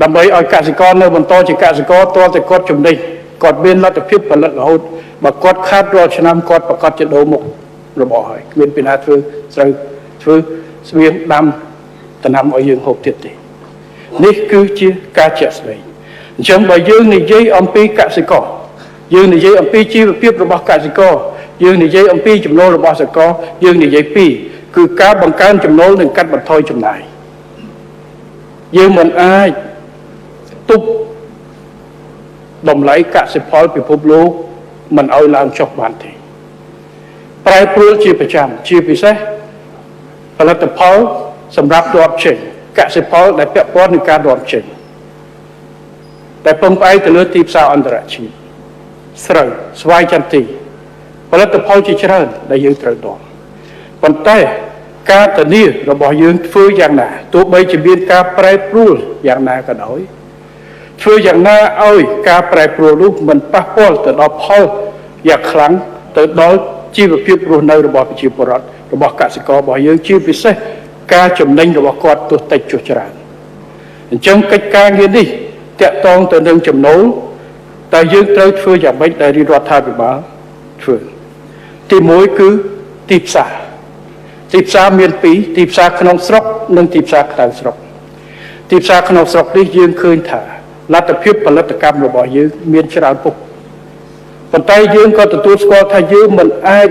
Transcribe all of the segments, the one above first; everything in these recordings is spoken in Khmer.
ដើម្បីឲ្យកសិករនៅបន្តជាកសិករទាល់តែគាត់ចំណេញគាត់មានលទ្ធភាពផលិតរហូតបើគាត់ខាតរាល់ឆ្នាំគាត់ប្រកាសជាដូរមុខរបស់ហើយគ្មានពីណាធ្វើស្រូវធ្វើស្បៀងដាំដំណាំឲ្យយើងហូបទៀតទេនេះគឺជាការជាក់ស្ដែងអញ្ចឹងបើយើងនិយាយអំពីកសិករយើងនិយាយអំពីជីវភាពរបស់កសិករយើងនិយាយអំពីចំណូលរបស់កសិករយើងនិយាយពីគឺការបង្កើនចំណូលនិងកាត់បន្ថយចំណាយយើងមិនអាចទប់តម្លៃកសិផលពិភពលោកមិនឲ្យឡើងចុះបានទេប្រែប្រួលជាប្រចាំជាពិសេសផលិតផលសម្រាប់នាំចេញកសិផលដែលពាក់ព័ន្ធនឹងការនាំចេញតែពឹងផ្អែកទៅលើទីផ្សារអន្តរជាតិស្រូវស្វាយចន្ទីផលិតផលជាច្រើនដែលយើងត្រូវនាំប៉ុន្តែការធានារបស់យើងធ្វើយ៉ាងណាទោះបីជាមានការប្រែប្រួលយ៉ាងណាក៏ដោយធ្វើយ៉ាងណាឲ្យការប្រែប្រួលនោះមិនប៉ះពាល់ទៅដល់ផលយ៉ាងខ្លាំងទៅដល់ជីវភាពរស់នៅរបស់ប្រជាពលរដ្ឋរបស់កសិកររបស់យើងជាពិសេសការចំណេញរបស់គាត់ទោះតិចចុះច្រើនអញ្ចឹងកិច្ចការងារនេះតាក់ទងទៅនឹងចំណូលតើយើងត្រូវធ្វើយ៉ាងម៉េចដែលរាជរដ្ឋាភិបាលធ្វើទី1គឺទីផ្សារមាន2ទីផ្សារក្នុងស្រុកនិងទីផ្សារក្រៅស្រុកទីផ្សារក្នុងស្រុកនេះយើងឃើញថាលទ្ធភាពផលិតកម្មរបស់យើងមានច្រើនពុកប៉ុន្តែយើងក៏ទទួលស្គាល់ថាយើងមិនអាច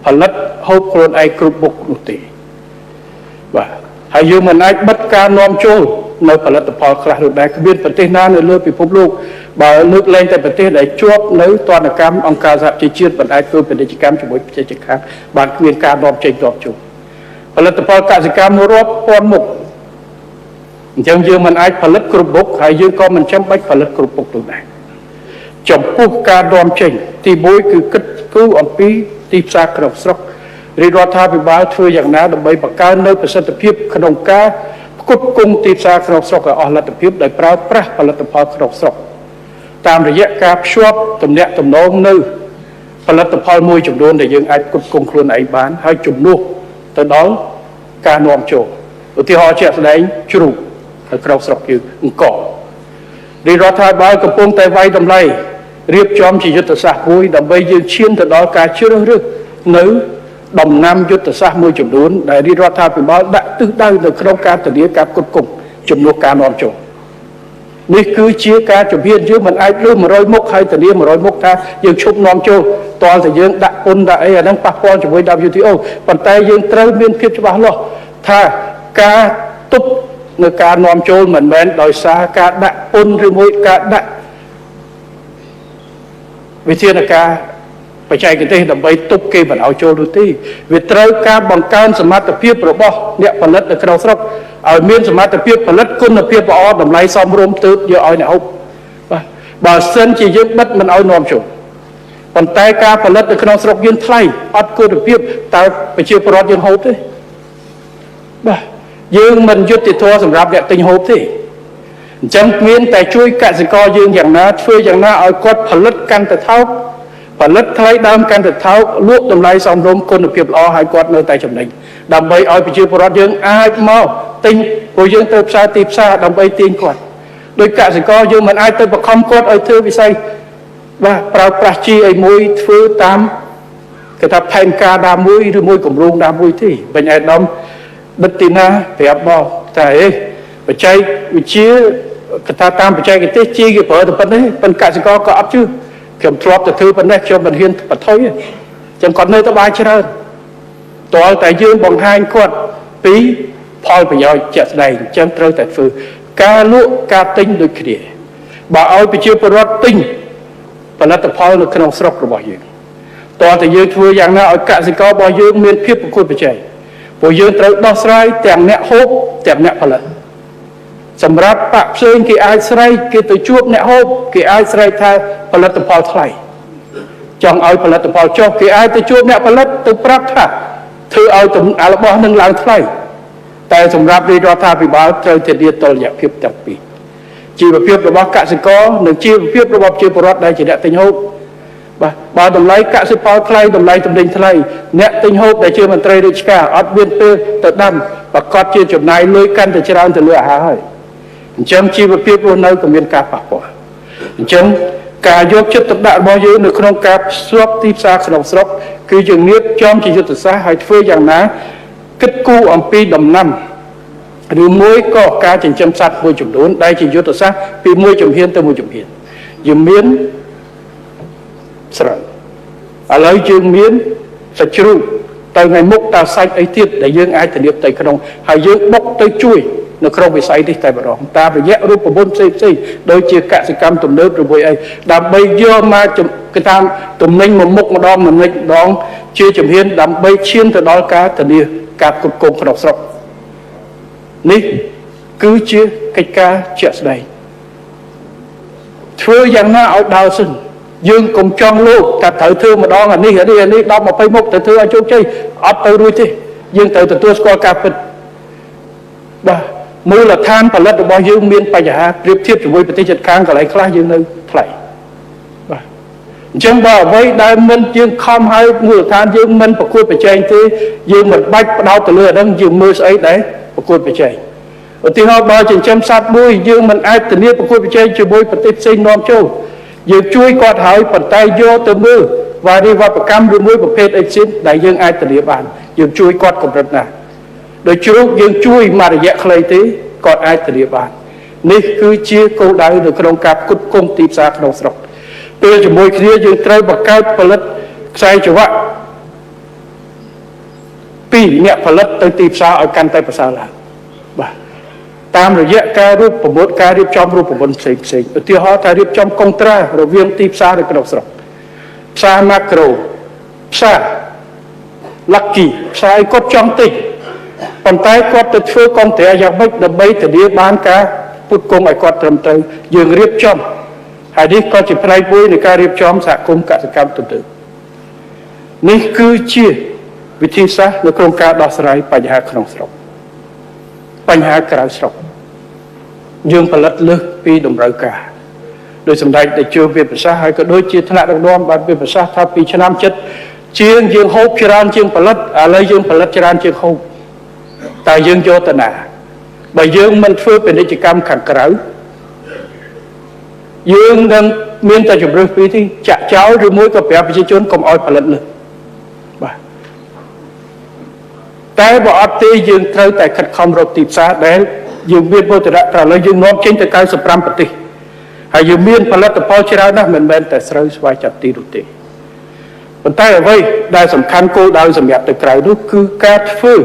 ផលិតហូបខ្លួនឯងគ្រប់មុខនោះទេបាទហើយយើងមិនអាចបិទការនាំចូលនៅផលិតផលខ្លះនោះដែរគ្មានប្រទេសណានៅលើពិភពលោកបើលើកលែងតែប្រទេសដែលជាប់នៅទណ្ឌកម្មអង្គការសហជីវជាតិមិនអាចធ្វើពាណិជ្ជកម្មជាមួយប្រទេសជិតខាងបានគ្មានការនាំចេញនាំចូលផលិតផលកសិកម្មរាប់ពាន់មុខអញ្ចឹងយើងមិនអាចផលិតគ្រប់មុខហើយយើងក៏មិនចាំបាច់ផលិតគ្រប់មុខនោះដែរចំពោះការនាំចេញទី1គឺគិតគូរអំពីទីផ្សារក្នុងស្រុករាជរដ្ឋាភិបាលធ្វើយ៉ាងណាដើម្បីបង្កើននូវប្រសិទ្ធភាពក្នុងការផ្គត់ផ្គង់ទីផ្សារក្នុងស្រុកឲ្យអស់លទ្ធភាពដោយប្រើប្រាស់ផលិតផលក្នុងស្រុកតាមរយៈការភ្ជាប់ទំនាក់ទំនងនៅផលិតផលមួយចំនួនដែលយើងអាចផ្គត់ផ្គង់ខ្លួនឯងបានហើយជំនួសទៅដល់ការនាំចូលឧទាហរណ៍ជាក់ស្ដែងជ្រូកនៅក្នុងស្រុកយើងអង្គររាជរដ្ឋាភិបាលកំពុងតែវាយតម្លៃរៀបចំជាយុទ្ធសាស្ត្រមួយដើម្បីយើងឈានទៅដល់ការជ្រើសរើសនៅដំណាំយុទ្ធសាស្ត្រមួយចំនួនដែលរាជរដ្ឋាភិបាលដាក់ទិសដៅនៅក្នុងការធានាការផ្គត់ផ្គង់ជំនួសការនាំចូលនេះគឺជាការជំហានយើងមិនអាចលើ100មុខហើយធានា100មុខថាយើងឈប់នាំចូលតលតែយើងដាក់ពន្ធដាក់អីអាហ្នឹងប៉ះពាល់ជាមួយ WTO ប៉ុន្តែយើងត្រូវមានភាពច្បាស់លាស់ថាការទប់នៅការនាំចូលមិនមែនដោយសារការដាក់ពន្ធឬមួយការដាក់វិធានការបច្ចេកទេសដើម្បីទប់គេមិនឲ្យចូលនោះទេវាត្រូវការបង្កើនសមត្ថភាពរបស់អ្នកផលិតនៅក្នុងស្រុកឲ្យមានសមត្ថភាពផលិតគុណភាពល្អតម្លៃសមរម្យទើបយកឲ្យអ្នកហូបបាទបើសិនជាយើងបិទមិនឲ្យនាំចូលប៉ុន្តែការផលិតនៅក្នុងស្រុកយើងថ្លៃអត់គុណភាពតើប្រជាពលរដ្ឋយើងហូបទេបាទយើងមិនយុត្តិធម៌សម្រាប់អ្នកទិញហូបទេអញ្ចឹងមានតែជួយកសិករយើងយ៉ាងណាធ្វើយ៉ាងណាឲ្យគាត់ផលិតកាន់តែថោកផលិតថ្លៃដើមកាន់តែថោកលក់តម្លៃសមរម្យគុណភាពល្អឲ្យគាត់នៅតែចំណេញដើម្បីឲ្យប្រជាពលរដ្ឋយើងអាចមកទិញព្រោះយើងទៅផ្សារទីផ្សារដើម្បីទាញគាត់ដោយកសិករយើងមិនអាចទៅបង្ខំគាត់ឲ្យធ្វើវិស័យបាទប្រើប្រាស់ជីអីមួយធ្វើតាមគេថាផែនការណាមួយឬមួយគម្រោងណាមួយទេវិញឯកឧត្តមបិទទីណាប្រាប់មកថាបច្ចេកវិទ្យាគេថាតាមបច្ចេកទេសជីគេប្រើតែប៉ុណ្ណេះប៉ុន្តែកសិករក៏អត់ជឿខ្ញុំធ្លាប់ទៅធ្វើប៉ុណ្ណេះខ្ញុំមិនហ៊ានបថុយទេចឹងគាត់នៅតែបាយច្រើនតើតែយើងបង្ហាញគាត់ពីផលប្រយោជន៍ជាក់ស្ដែងអញ្ចឹងត្រូវតែធ្វើការលក់ការទិញដូចគ្នាបើឲ្យប្រជាពលរដ្ឋទិញផលិតផលនៅក្នុងស្រុករបស់យើងតើតែយើងធ្វើយ៉ាងណាឲ្យកសិកររបស់យើងមានភាពប្រកួតប្រជែងព្រោះយើងត្រូវដោះស្រាយទាំងអ្នកហូបទាំងអ្នកផលិតសម្រាប់បកផ្សេងគេអាចស្រែកគេទៅជួបអ្នកហូបគេអាចស្រែកថាផលិតផលថ្លៃចង់ឲ្យផលិតផលចុះគេអាចទៅជួបអ្នកផលិតទៅប្រាប់ថាធ្វើឲ្យរបស់នឹងឡើងថ្លៃតែសម្រាប់រាជរដ្ឋាភិបាលត្រូវធានាតុល្យភាពទាំងពីរជីវភាពរបស់កសិករនិងជីវភាពរបស់ប្រជាពលរដ្ឋដែលជាអ្នកទិញហូបបាទបើតម្លៃកសិផលថ្លៃតម្លៃទំនិញថ្លៃអ្នកទិញហូបដែលជាមន្ត្រីរាជការអត់មានពេលទៅដាំប្រកាសជាចំណាយលុយកាន់តែច្រើនទៅលើអាហារហើយ អញ្ចឹងជីវភាពរស់នៅក៏មានការប៉ះពាល់អញ្ចឹងការយកចិត្តទុកដាក់របស់យើងនៅក្នុងការស្រុកទីផ្សារក្នុងស្រុកគឺយើងរៀបចំជាយុទ្ធសាស្ត្រឲ្យធ្វើយ៉ាងណាគិតគូរអំពីដំណាំឬមួយក៏ការចិញ្ចឹមសត្វមួយចំនួនដែលជាយុទ្ធសាស្ត្រពីមួយជំហានទៅមួយជំហានយើងមានស្រូវឥឡូវយើងមានសាច់ជ្រូកទៅថ្ងៃមុខតើសាច់អីទៀតដែលយើងអាចធានាផ្ទៃក្នុងហើយយើងបុកទៅជួយនៅក្នុងវិស័យនេះតែម្ដងតាមរយៈរូបមន្តផ្សេងៗដូចជាកសិកម្មទំនើបឬមួយអីដើម្បីយកមកគេតាមទំនិញមួយមុខម្ដងម្ដងជាជំហានដើម្បីឈានទៅដល់ការធានាការគ្រប់គ្រងក្នុងស្រុកនេះគឺជាកិច្ចការជាក់ស្ដែងធ្វើយ៉ាងណាឲ្យដើរសិនយើងកុំចង់លោកតែត្រូវធ្វើម្ដងអានេះ10 20មុខទៅធ្វើឲ្យជោគជ័យអត់ទៅរួចទេយើងត្រូវទទួលស្គាល់ការពិតបាទមូលដ្ឋានផលិតរបស់យើងមានបញ្ហាប្រៀបធៀបជាមួយប្រទេសជិតខាងកន្លែងខ្លះយើងនៅថ្លៃបាទអញ្ចឹងបើអ្វីដែលមិនយើងខំឲ្យមូលដ្ឋានយើងមិនប្រកួតប្រជែងទេយើងមិនបាច់ផ្ដោតទៅលើអាហ្នឹងយើងមើលស្អីដែរប្រកួតប្រជែងឧទាហរណ៍បើចិញ្ចឹមសត្វមួយយើងមិនអាចធានាប្រកួតប្រជែងជាមួយប្រទេសផ្សេងនាំចូលយើងជួយគាត់ហើយប៉ុន្តែយកទៅមើលវារីវប្បកម្មឬមួយប្រភេទអីផ្សេងដែលយើងអាចធានាបានយើងជួយគាត់កម្រិតណាដោយជ្រូកយើងជួយមករយៈខ្លីទេគាត់អាចធានាបាននេះគឺជាគោលដៅនៅក្នុងការផ្គត់ផ្គង់ទីផ្សារក្នុងស្រុកពេលជាមួយគ្នាយើងត្រូវបង្កើតផលិតខ្សែចង្វាក់ពីអ្នកផលិតទៅទីផ្សារឲ្យកាន់តែប្រសើរឡើងបាទតាមរយៈការរៀបចំរូបមន្តផ្សេងឧទាហរណ៍ថារៀបចំកុងត្រារវាងទីផ្សារនៅក្នុងស្រុកផ្សារម៉ាក្រូផ្សារ Lucky ផ្សារឲ្យគាត់ចង់តិចប៉ុន្តែគាត់ទៅធ្វើកុងត្រាយ៉ាងម៉េចដើម្បីធានាបានការពុតគង់ឲ្យគាត់ត្រឹមត្រូវយើងរៀបចំហើយនេះក៏ជាផ្នែកមួយនៃការរៀបចំសហគមន៍កសិកម្មទំនើបនេះគឺជាវិធីសាស្ត្រនៅក្នុងការដោះស្រាយបញ្ហាក្នុងស្រុកបញ្ហាក្រៅស្រុកយើងផលិតលើសពីតម្រូវការដោយសម្ដេចតេជោវាប្រសាសន៍ហើយក៏ដូចជាថ្នាក់ដឹកនាំបានវាប្រសាសន៍ថាពីឆ្នាំចិត្តជាងយើងហូបច្រើនជាងផលិតឥឡូវយើងផលិតច្រើនជាងហូបតើយើងយកទៅណាបើយើងមិនធ្វើពាណិជ្ជកម្មខាងក្រៅយើងនឹងមានតែជំរឿសពីរទីចាក់ចោលឬមួយក៏ប្រាប់ប្រជាជនកុំឲ្យផលិតលើសបាទតែបើអត់ទេយើងត្រូវតែខិតខំរកទីផ្សារដែលយើងមានវត្តរៈត្រឡប់យើងនាំចេញទៅ95ប្រទេសហើយយើងមានផលិតផលច្រើនណាស់មិនមែនតែស្រូវស្វាយចាប់ទីនោះទេប៉ុន្តែអ្វីដែលសំខាន់គោលដៅសម្រាប់ទៅក្រៅនោះគឺការធ្វើ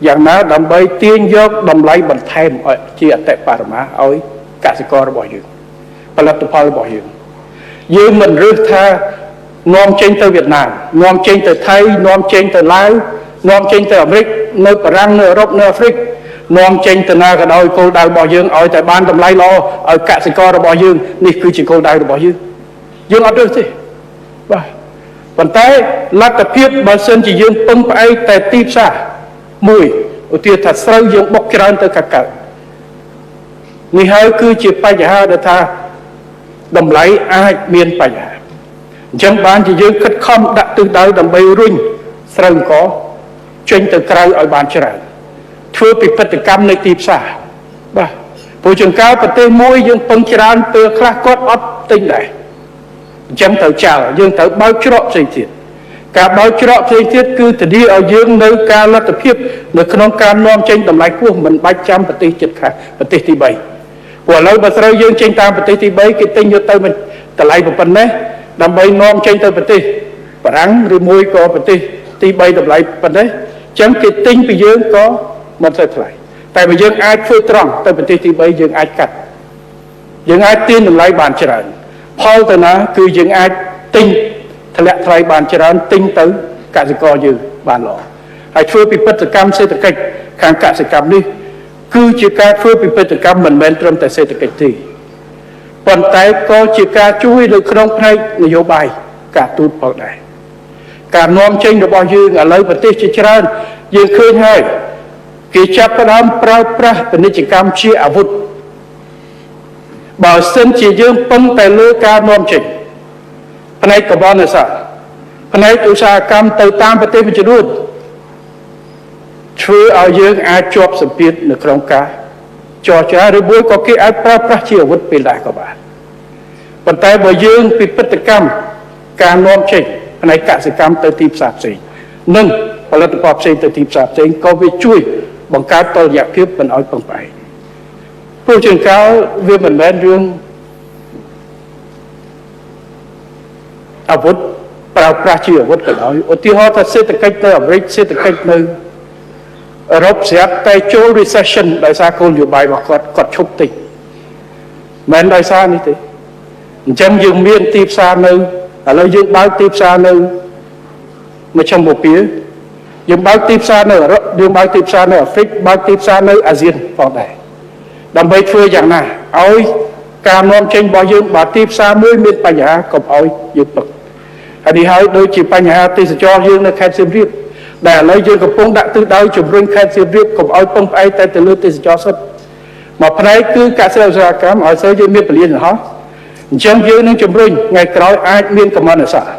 យ៉ាងណាដើម្បីទាញយកតម្លៃបន្ថែមឲ្យជាអតិបរមាឲ្យកសិកររបស់យើងផលិតផលរបស់យើងមិនរើសថានាំចេញទៅវៀតណាមនាំចេញទៅថៃនាំចេញទៅឡាវនាំចេញទៅអាមេរិកនៅបារាំងនៅអឺរ៉ុបនៅអាហ្វ្រិកនាំចេញទៅណាក៏ដោយគោលដៅរបស់យើងឲ្យតែបានតម្លៃល្អឲ្យកសិកររបស់យើងនេះគឺជាគោលដៅរបស់យើងអត់រើសទេបាទប៉ុន្តែលទ្ធភាពបើសិនជាយើងពឹងផ្អែកតែទីផ្សារមួយឧទាហរណ៍ថាស្រូវយើងបុកច្រើនទៅកាកើតនេះហើយគឺជាបញ្ហាដែលថាតម្លៃអាចមានបញ្ហាអញ្ចឹងបានជាយើងខិតខំដាក់ទិសដៅដើម្បីរុញស្រូវអង្គចេញទៅក្រៅឲ្យបានច្រើនធ្វើពិពិធកម្មនៅទីផ្សារបាទព្រោះចង្ការប្រទេសមួយយើងពឹងច្រើនពេលខ្លះគាត់អត់ទិញដែរអញ្ចឹងត្រូវចោលយើងត្រូវបើកច្រកផ្សេងទៀតការបើកច្រកផ្សេងទៀតគឺធានាឲ្យយើងនៅការលទ្ធភាពនៅក្នុងការនាំចេញតម្លៃខ្ពស់មិនបាច់ចាំប្រទេសជិតខាងប្រទេសទី3ព្រោះឥឡូវបើស្រូវយើងចេញតាមប្រទេសទី3គេទិញយកទៅតម្លៃប៉ុណ្ណេះដើម្បីនាំចេញទៅប្រទេសបារាំងឬមួយក៏ប្រទេសទី3តម្លៃប៉ុណ្ណេះអញ្ចឹងគេទិញពីយើងក៏មិនសូវថ្លៃតែបើយើងអាចធ្វើត្រង់ទៅប្រទេសទី3យើងអាចកាត់យើងអាចទាញតម្លៃបានច្រើនផលទៅណាគឺយើងអាចទិញធ្លាក់ថ្លៃបានច្រើនទិញទៅកសិករយើងបានល្អហើយធ្វើពិពិធកម្មសេដ្ឋកិច្ចខាងកសិកម្មនេះគឺជាការធ្វើពិពិធកម្មមិនមែនត្រឹមតែសេដ្ឋកិច្ចទេប៉ុន្តែក៏ជាការជួយនៅក្នុងផ្នែកនយោបាយការទូតផងដែរការនាំចេញរបស់យើងឥឡូវប្រទេសជាច្រើនយើងឃើញហើយគេចាប់ផ្ដើមប្រើប្រាស់ពាណិជ្ជកម្មជាអាវុធបើសិនជាយើងពឹងតែលើការនាំចេញផ្នែកកបនសាផ្នែកឧស្សាហកម្មទៅតាមប្រទេសមួយចំនួនធ្វើឲ្យយើងអាចជាប់សម្ពាធនៅក្នុងការ ចរចាឬមួយក៏គេអាចប្រើប្រាស់ជាអាវុធពេលដែរក៏បានប៉ុន្តែបើយើងពិពិធកម្មការនាំចេញផ្នែកកសិកម្មទៅទីផ្សារផ្សេងនិងផលិតផលផ្សេងទៅទីផ្សារផ្សេងក៏វាជួយបង្កើតតុល្យភាពមិនឲ្យពឹងផ្អែកព្រោះជាងកាលវាមិនមែនរឿងអាវុធប្រើប្រាស់ជាអាវុធក៏ដោយឧទាហរណ៍ថាសេដ្ឋកិច្ចនៅអាមេរិកសេដ្ឋកិច្ចនៅអឺរ៉ុបស្រាប់តែចូល recession ដោយសារគោលនយោបាយរបស់គាត់ឈប់តិចមិនដោយសារនេះទេអញ្ចឹងយើងមានទីផ្សារនៅឥឡូវយើងបើកទីផ្សារនៅមជ្ឈមបូព៌ាយើងបើកទីផ្សារនៅអឺរ៉ុបយើងបើកទីផ្សារនៅអាហ្វ្រិកបើកទីផ្សារនៅអាស៊ានផងដែរដើម្បីធ្វើយ៉ាងណាឲ្យការនាំចេញរបស់យើងបើទីផ្សារមួយមានបញ្ហាកុំឲ្យយើងពឹងហើយនេះហើយដូចជាបញ្ហាទេសចរយើងនៅខេត្តសៀមរាបដែលឥឡូវយើងកំពុងដាក់ទិសដៅជំរុញខេត្តសៀមរាបកុំឲ្យពឹងផ្អែកតែទៅលើទេសចរសិទ្ធមកផ្នែកគឺកសិឧស្សាហកម្មឲ្យស្អីយើងមានពលានយន្តហោះអញ្ចឹងយើងនឹងជំរុញថ្ងៃក្រោយអាចមានកម្មន្តសាស្ត្រ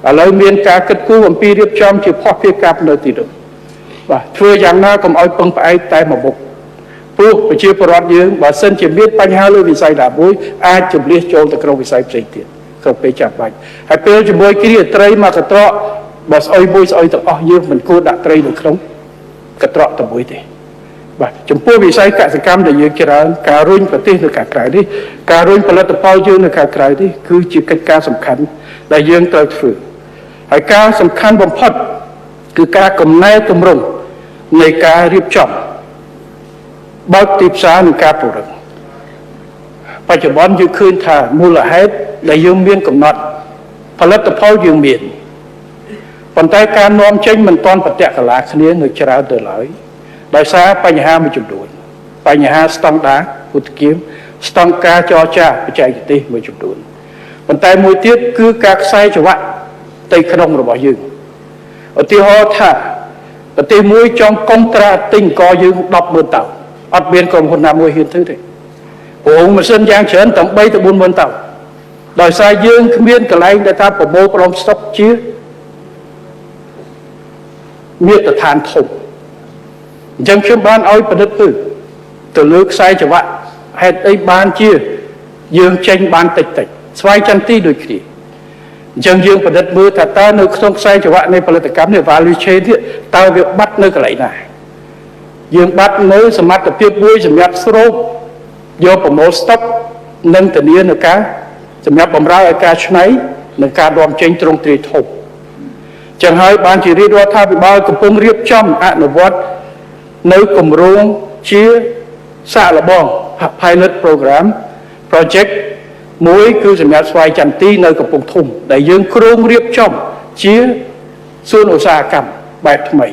ឥឡូវមានការគិតគូរអំពីរៀបចំជាភស្តុភារកម្មនៅទីនោះបាទធ្វើយ៉ាងណាកុំឲ្យពឹងផ្អែកតែមួយមុខព្រោះប្រជាពលរដ្ឋយើងបើសិនជាមានបញ្ហាលើវិស័យណាមួយអាចជម្លៀសចូលទៅក្នុងវិស័យផ្សេងទៀតក្នុងពេលចាំបាច់ហើយពេលជាមួយគ្រាត្រីមកកត្រកបើស្អុយមួយស្អុយទាំងអស់យើងមិនគួរដាក់ត្រីនៅក្នុងកត្រកតែមួយទេបាទចំពោះវិស័យកសិកម្មដែលយើងច្រើនការរុញប្រទេសនៅខាងក្រៅនេះការរុញផលិតផលយើងនៅខាងក្រៅនេះគឺជាកិច្ចការសំខាន់ដែលយើងត្រូវធ្វើហើយការសំខាន់បំផុតគឺការកំណែទម្រង់នៃការរៀបចំបើកទីផ្សារនិងការពង្រឹងបច្ចុប្បន្នយើងឃើញថាមូលហេតុដែលយើងមានកំណត់ផលិតផលយើងមានប៉ុន្តែការនាំចេញមិនទាន់ប្រតិកលាគ្នានៅច្រើនទៅឡើយដោយសារបញ្ហាមួយចំនួនបញ្ហាស្តង់ដារឧទាហរណ៍ស្តង់ការចរចាបច្ចេកទេសមួយចំនួនប៉ុន្តែមួយទៀតគឺការខ្សែចង្វាក់ផ្ទៃក្នុងរបស់យើងឧទាហរណ៍ថាប្រទេសមួយចង់កុងត្រាទិញកយើង 10,000 តោនអត់មានក្រុមហ៊ុនណាមួយហ៊ានធ្វើទេព្រោះម៉ាស៊ីនយ៉ាងច្រើនទាំង3ទៅ4,000 តោនដោយសារយើងគ្មានកន្លែងដែលថាប្រមូលផ្ដុំស្តុកជាមាត្រដ្ឋានធំអញ្ចឹងខ្ញុំបានឲ្យពិនិត្យទៅលើខ្សែចង្វាក់ហេតុអីបានជាយើងចេញបានតិចស្វ័យចន្ទទីដូចគ្នាអញ្ចឹងយើងពិនិត្យមើលថាតើនៅក្នុងខ្សែចង្វាក់នៃផលិតកម្មនេះ value chain នេះតើវាបាត់នៅកន្លែងណាយើងបាត់នៅសមត្ថភាពមួយសម្រាប់ស្រូបយកប្រមូលស្តុកនិងធានានៅការសម្រាប់បម្រើឲ្យការច្នៃនិងការនាំចេញទ្រង់ទ្រាយធំចឹងហើយបានជារាជរដ្ឋាភិបាលកំពុងរៀបចំអនុវត្តនៅគម្រោងជាសាកល្បង pilot program project មួយគឺសម្រាប់ស្វ័យចន្ទទីនៅកំពង់ធំដែលយើងគ្រោងរៀបចំជាសួនឧស្សាហកម្មបែបថ្មី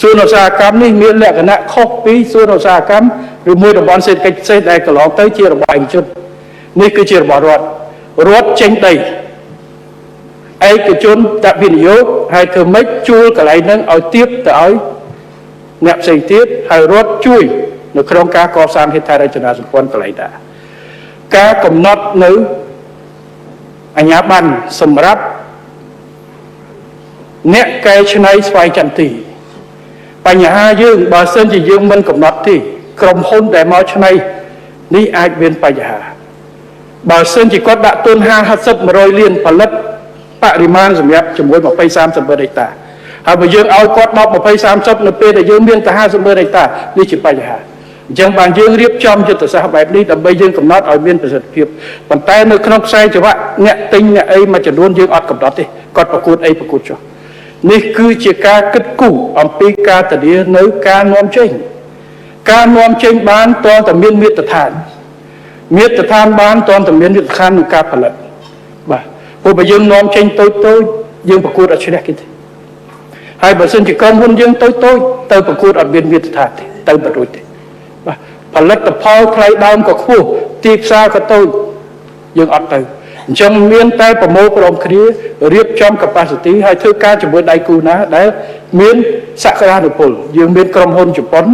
សួនឧស្សាហកម្មនេះមានលក្ខណៈខុសពីសួនឧស្សាហកម្មឬមួយតំបន់សេដ្ឋកិច្ចពិសេសដែលកន្លងទៅជារបស់ឯកជននេះគឺជារបស់រដ្ឋចេញដីឯកជនដាក់វិនិយោគហើយធ្វើម៉េចជួលកន្លែងហ្នឹងឲ្យទៀបទៅឲ្យអ្នកផ្សេងទៀតហើយរដ្ឋជួយនៅក្នុងការកសាងហេដ្ឋារចនាសម្ព័ន្ធកន្លែងដែរការកំណត់នៅអាជ្ញាប័ណ្ណសម្រាប់អ្នកកែច្នៃស្វ័យចន្ទទីបញ្ហាយើងបើសិនជាយើងមិនកំណត់ទេក្រុមហ៊ុនដែលមកច្នៃនេះអាចមានបញ្ហាបើសិនជាគាត់ដាក់ទុន50 100 លានផលិតបរិមាណសម្រាប់ជាមួយ20-30 ម៉ឺនហិកតាហើយបើយើងឲ្យគាត់10-20-30នៅពេលដែលយើងមានតែ50 ម៉ឺនហិកតានេះជាបញ្ហាអញ្ចឹងបានយើងរៀបចំយុទ្ធសាស្ត្របែបនេះដើម្បីយើងកំណត់ឲ្យមានប្រសិទ្ធភាពប៉ុន្តែនៅក្នុងខ្សែចង្វាក់អ្នកទិញអ្នកអីមួយចំនួនយើងអត់កំណត់ទេគាត់ប្រកួតអីប្រកួតចុះនេះគឺជាការគិតគូរអំពីការធានានៅការនាំចេញបានតើតែមានមាត្រដ្ឋានបានតើតែមានយុទ្ធសាស្ត្រក្នុងការផលិតបាទព្រោះបើយើងនាំចេញតូចយើងប្រកួតអត់ឈ្នះគេទេហើយបើសិនជាក្រុមហ៊ុនយើងតូចទៅប្រកួតអត់មានមាត្រដ្ឋានទេទៅមិនរួចទេបាទផលិតផលថ្លៃដើមក៏ខ្ពស់ទីផ្សារក៏តូចយើងអត់ទៅអញ្ចឹងមានតែប្រមូលផ្ដុំគ្នារៀបចំ capacity ហើយធ្វើការជាមួយដៃគូណាដែលមានសក្តានុពលយើងមានក្រុមហ៊ុនជប៉ុន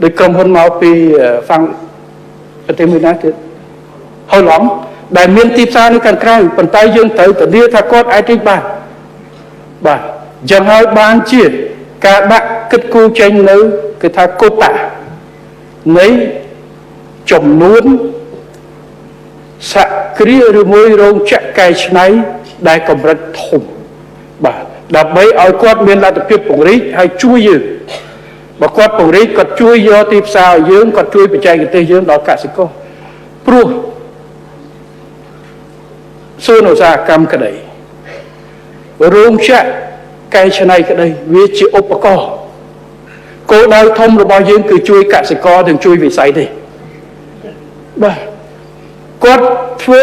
ដោយក្រុមហ៊ុនមកពីប្រទេសមួយណាទៀតហូឡង់ដែលមានទីផ្សារនៅខាងក្រៅប៉ុន្តែយើងត្រូវធានាថាគាត់អាចរីកបានបាទអញ្ចឹងហើយបានជាការដាក់គិតគូរចេញនៅគេថាកូតានៃ ចំនួនសហគ្រាសឬមួយរោងចក្រកែច្នៃដែលកម្រិតធំបាទដើម្បីឲ្យគាត់មានលទ្ធភាពពង្រីកហើយជួយយើងបើគាត់ពង្រីកគាត់ជួយយកទីផ្សារឲ្យយើងគាត់ជួយបច្ចេកទេសយើងដល់កសិករព្រោះសួនឧស្សាហកម្មក្តីរោងចក្រកែច្នៃក្តីវាជាឧបករណ៍គោលដៅធំរបស់យើងគឺជួយកសិករនិងជួយវិស័យនេះបាទគាត់ធ្វើ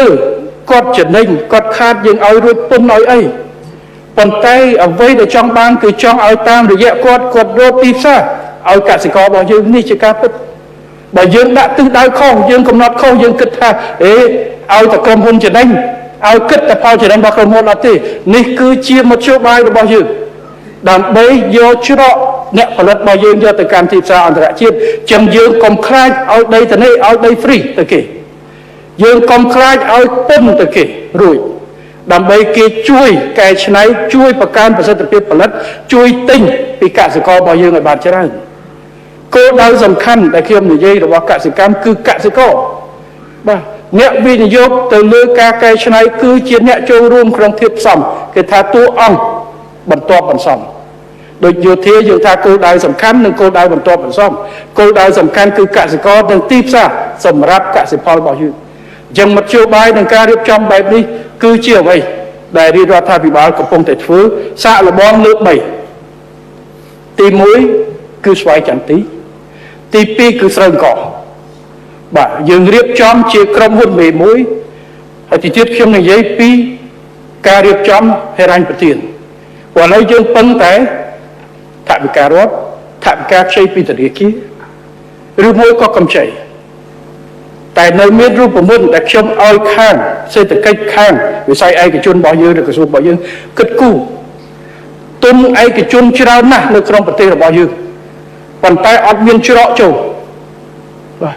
គាត់ចំណេញគាត់ខាតយើងឲ្យរួចពុនឲ្យអីប៉ុន្តែអ្វីដែលចង់បានគឺចង់ឲ្យតាមរយៈគាត់រកទីផ្សារឲ្យកសិកររបស់យើងនេះជាការពិតបើយើងដាក់ទិសដៅខុសយើងកំណត់ខុសយើងគិតថាឲ្យតែក្រុមហ៊ុនចំណេញឲ្យគិតតែផលចំណេញរបស់ក្រុមហ៊ុនអត់ទេនេះគឺជាមធ្យោបាយរបស់យើងដើម្បីយកច្រកអ្នកផលិតរបស់យើងយកទៅកាន់ទីផ្សារអន្តរជាតិចឹងយើងកុំខ្លាចឲ្យដីទៅនេះឲ្យដីហ្វ្រីទៅគេយើងកុំខ្លាចឲ្យពុនទៅគេរួចដើម្បីគេជួយកែច្នៃជួយបង្កើនប្រសិទ្ធភាពផលិតជួយទិញពីកសិកររបស់យើងឲ្យបានច្រើនគោលដៅសំខាន់ដែលខ្ញុំនិយាយរបស់កសិកម្មគឺកសិករបាទអ្នកវិនិយោគទៅលើការកែច្នៃគឺជាអ្នកចូលរួមក្នុងធាតុផ្សំគេថាតួអង្គបន្ទាប់បន្សំដូចយោធាយើងថាគោលដៅសំខាន់និងគោលដៅបន្ទាប់បន្សំគោលដៅសំខាន់គឺកសិករនិងទីផ្សារសម្រាប់កសិផលរបស់យើងអញ្ចឹងមធ្យោបាយនឹងការរៀបចំបែបនេះគឺជាអ្វីដែលរាជរដ្ឋាភិបាលកំពុងតែធ្វើសាកល្បងលើក3ទី1គឺស្វាយចន្ទទី2គឺស្រូវកោបាទយើងរៀបចំជាក្រុមហ៊ុនមេមួយហើយទីទៀតខ្ញុំនិយាយពីការរៀបចំហិរញ្ញប្បទានព្រោះឥឡូវយើងពឹងតែថវិការដ្ឋថវិកាខ្ចីពីធនាគារឬមួយក៏កម្ចីតែនៅមានរូបមន្តដែលខ្ញុំឲ្យខាងសេដ្ឋកិច្ចខាងវិស័យឯកជនរបស់យើងឬក្រសួងរបស់យើងគិតគូរទុនឯកជនច្រើនណាស់នៅក្នុងប្រទេសរបស់យើងប៉ុន្តែអត់មានច្រកចូលបាទ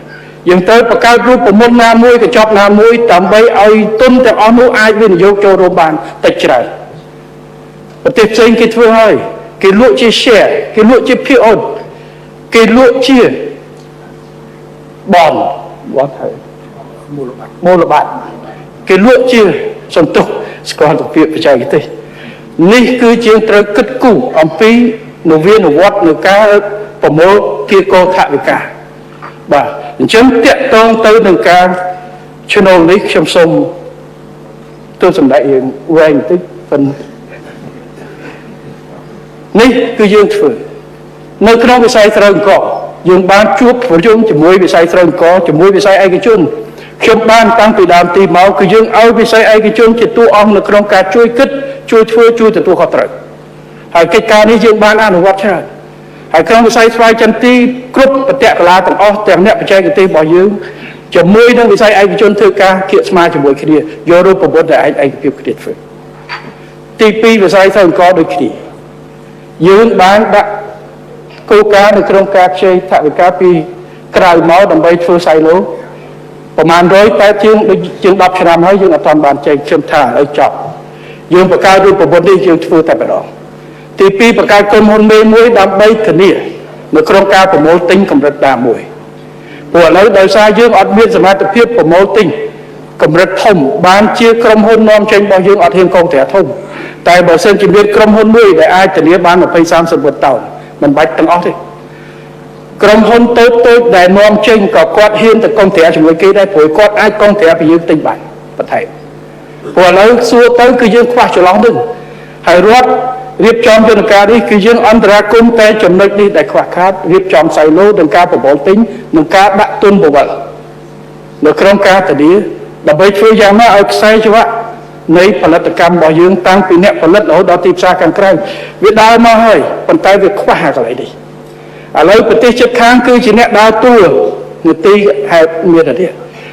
យើងត្រូវបង្កើតរូបមន្តណាមួយកញ្ចប់ណាមួយដើម្បីឲ្យទុនទាំងអស់នោះអាចវិនិយោគចូលរួមបានតិចច្រើនប្រទេសផ្សេងគេធ្វើហើយគេលក់ជា share គេលក់ជា PO គេលក់ជា bond ហើយមូលបត្រគេលក់ជាសន្ទុះស្គាល់ទៅពាក្យបច្ចេកទេសនេះគឺជាត្រូវគិតគូរអំពីនវានុវត្តន៍នៃការប្រមូលភាគរថវិកាបាទអញ្ចឹងតាក់ទងទៅនឹងការឈ្នួលនេះខ្ញុំសូមទូសម្ដែងយើងវែងបន្តិចប៉ុន្តែនេះគឺយើងធ្វើនៅក្នុងវិស័យស្រូវកកយើងបានជួបប្រជុំជាមួយវិស័យស្រូវកកជាមួយវិស័យឯកជនខ្ញុំបានតាំងពីដើមទីមកគឺយើងឲ្យវិស័យឯកជនជាតួអង្គនៅក្នុងការជួយគិតជួយធ្វើជួយទទួលខុសត្រូវហើយកិច្ចការនេះយើងបានអនុវត្តច្រើនហើយក្នុងវិស័យស្វ័យចន្ទគ្រប់បតិកលាទាំងអស់ទាំងអ្នកបច្ចេកទេសរបស់យើងជាមួយនឹងវិស័យឯកជនធ្វើការគៀកស្មារជាមួយគ្នាយករូបមន្តដែលឯកភាពគ្នាធ្វើទី2វិស័យស្រូវកកដូចគ្នាយើងបានដាក់គោលការណ៍នៅក្នុងការខ្ចីថវិកាពីក្រៅមកដើម្បីធ្វើសៃឡូប្រមាណ100ជាងដូចជាង10ឆ្នាំហើយយើងអត់ទាន់បានចែកខ្ញុំថាឲ្យចប់យើងបង្កើតរូបមន្តនេះយើងធ្វើតែម្ដងទី2បង្កើតក្រុមហ៊ុនមេមួយដើម្បីធានានៅក្នុងការប្រមូលទិញកម្រិតណាមួយព្រោះឥឡូវដោយសារយើងអត់មានសមត្ថភាពប្រមូលទិញកម្រិតធំបានជាក្រុមហ៊ុននាំចេញរបស់យើងអត់ហ៊ានកងត្រាធំតែបើសិនជាមានក្រុមហ៊ុនមួយដែលអាចធានាបាន20-30 តោនមិនបាច់ទាំងអស់ទេក្រុមហ៊ុនតូចដែលនាំចេញក៏គាត់ហ៊ានទៅកងត្រាជាមួយគេដែរព្រោះគាត់អាចកងត្រាពីយើងទិញបានបន្ថែមព្រោះឥឡូវសួរទៅគឺយើងខ្វះចន្លោះនឹងហើយរដ្ឋរៀបចំយន្តការនេះគឺយើងអន្តរាគមន៍តែចំណុចនេះដែលខ្វះខាតរៀបចំសៃឡូនិងការប្រមូលទិញនិងការដាក់ទុនបវលនៅក្នុងការធានាដើម្បីធ្វើយ៉ាងណាឲ្យខ្សែច្រវាក់នៃផលិតកម្មរបស់យើងតាំងពីអ្នកផលិតរហូតដល់ទីផ្សារខាងក្រៅវាដើរមកហើយប៉ុន្តែវាខ្វះកន្លែងនេះឥឡូវប្រទេសជិតខាងគឺជាអ្នកដើរតួនាទីហេតុមានទេ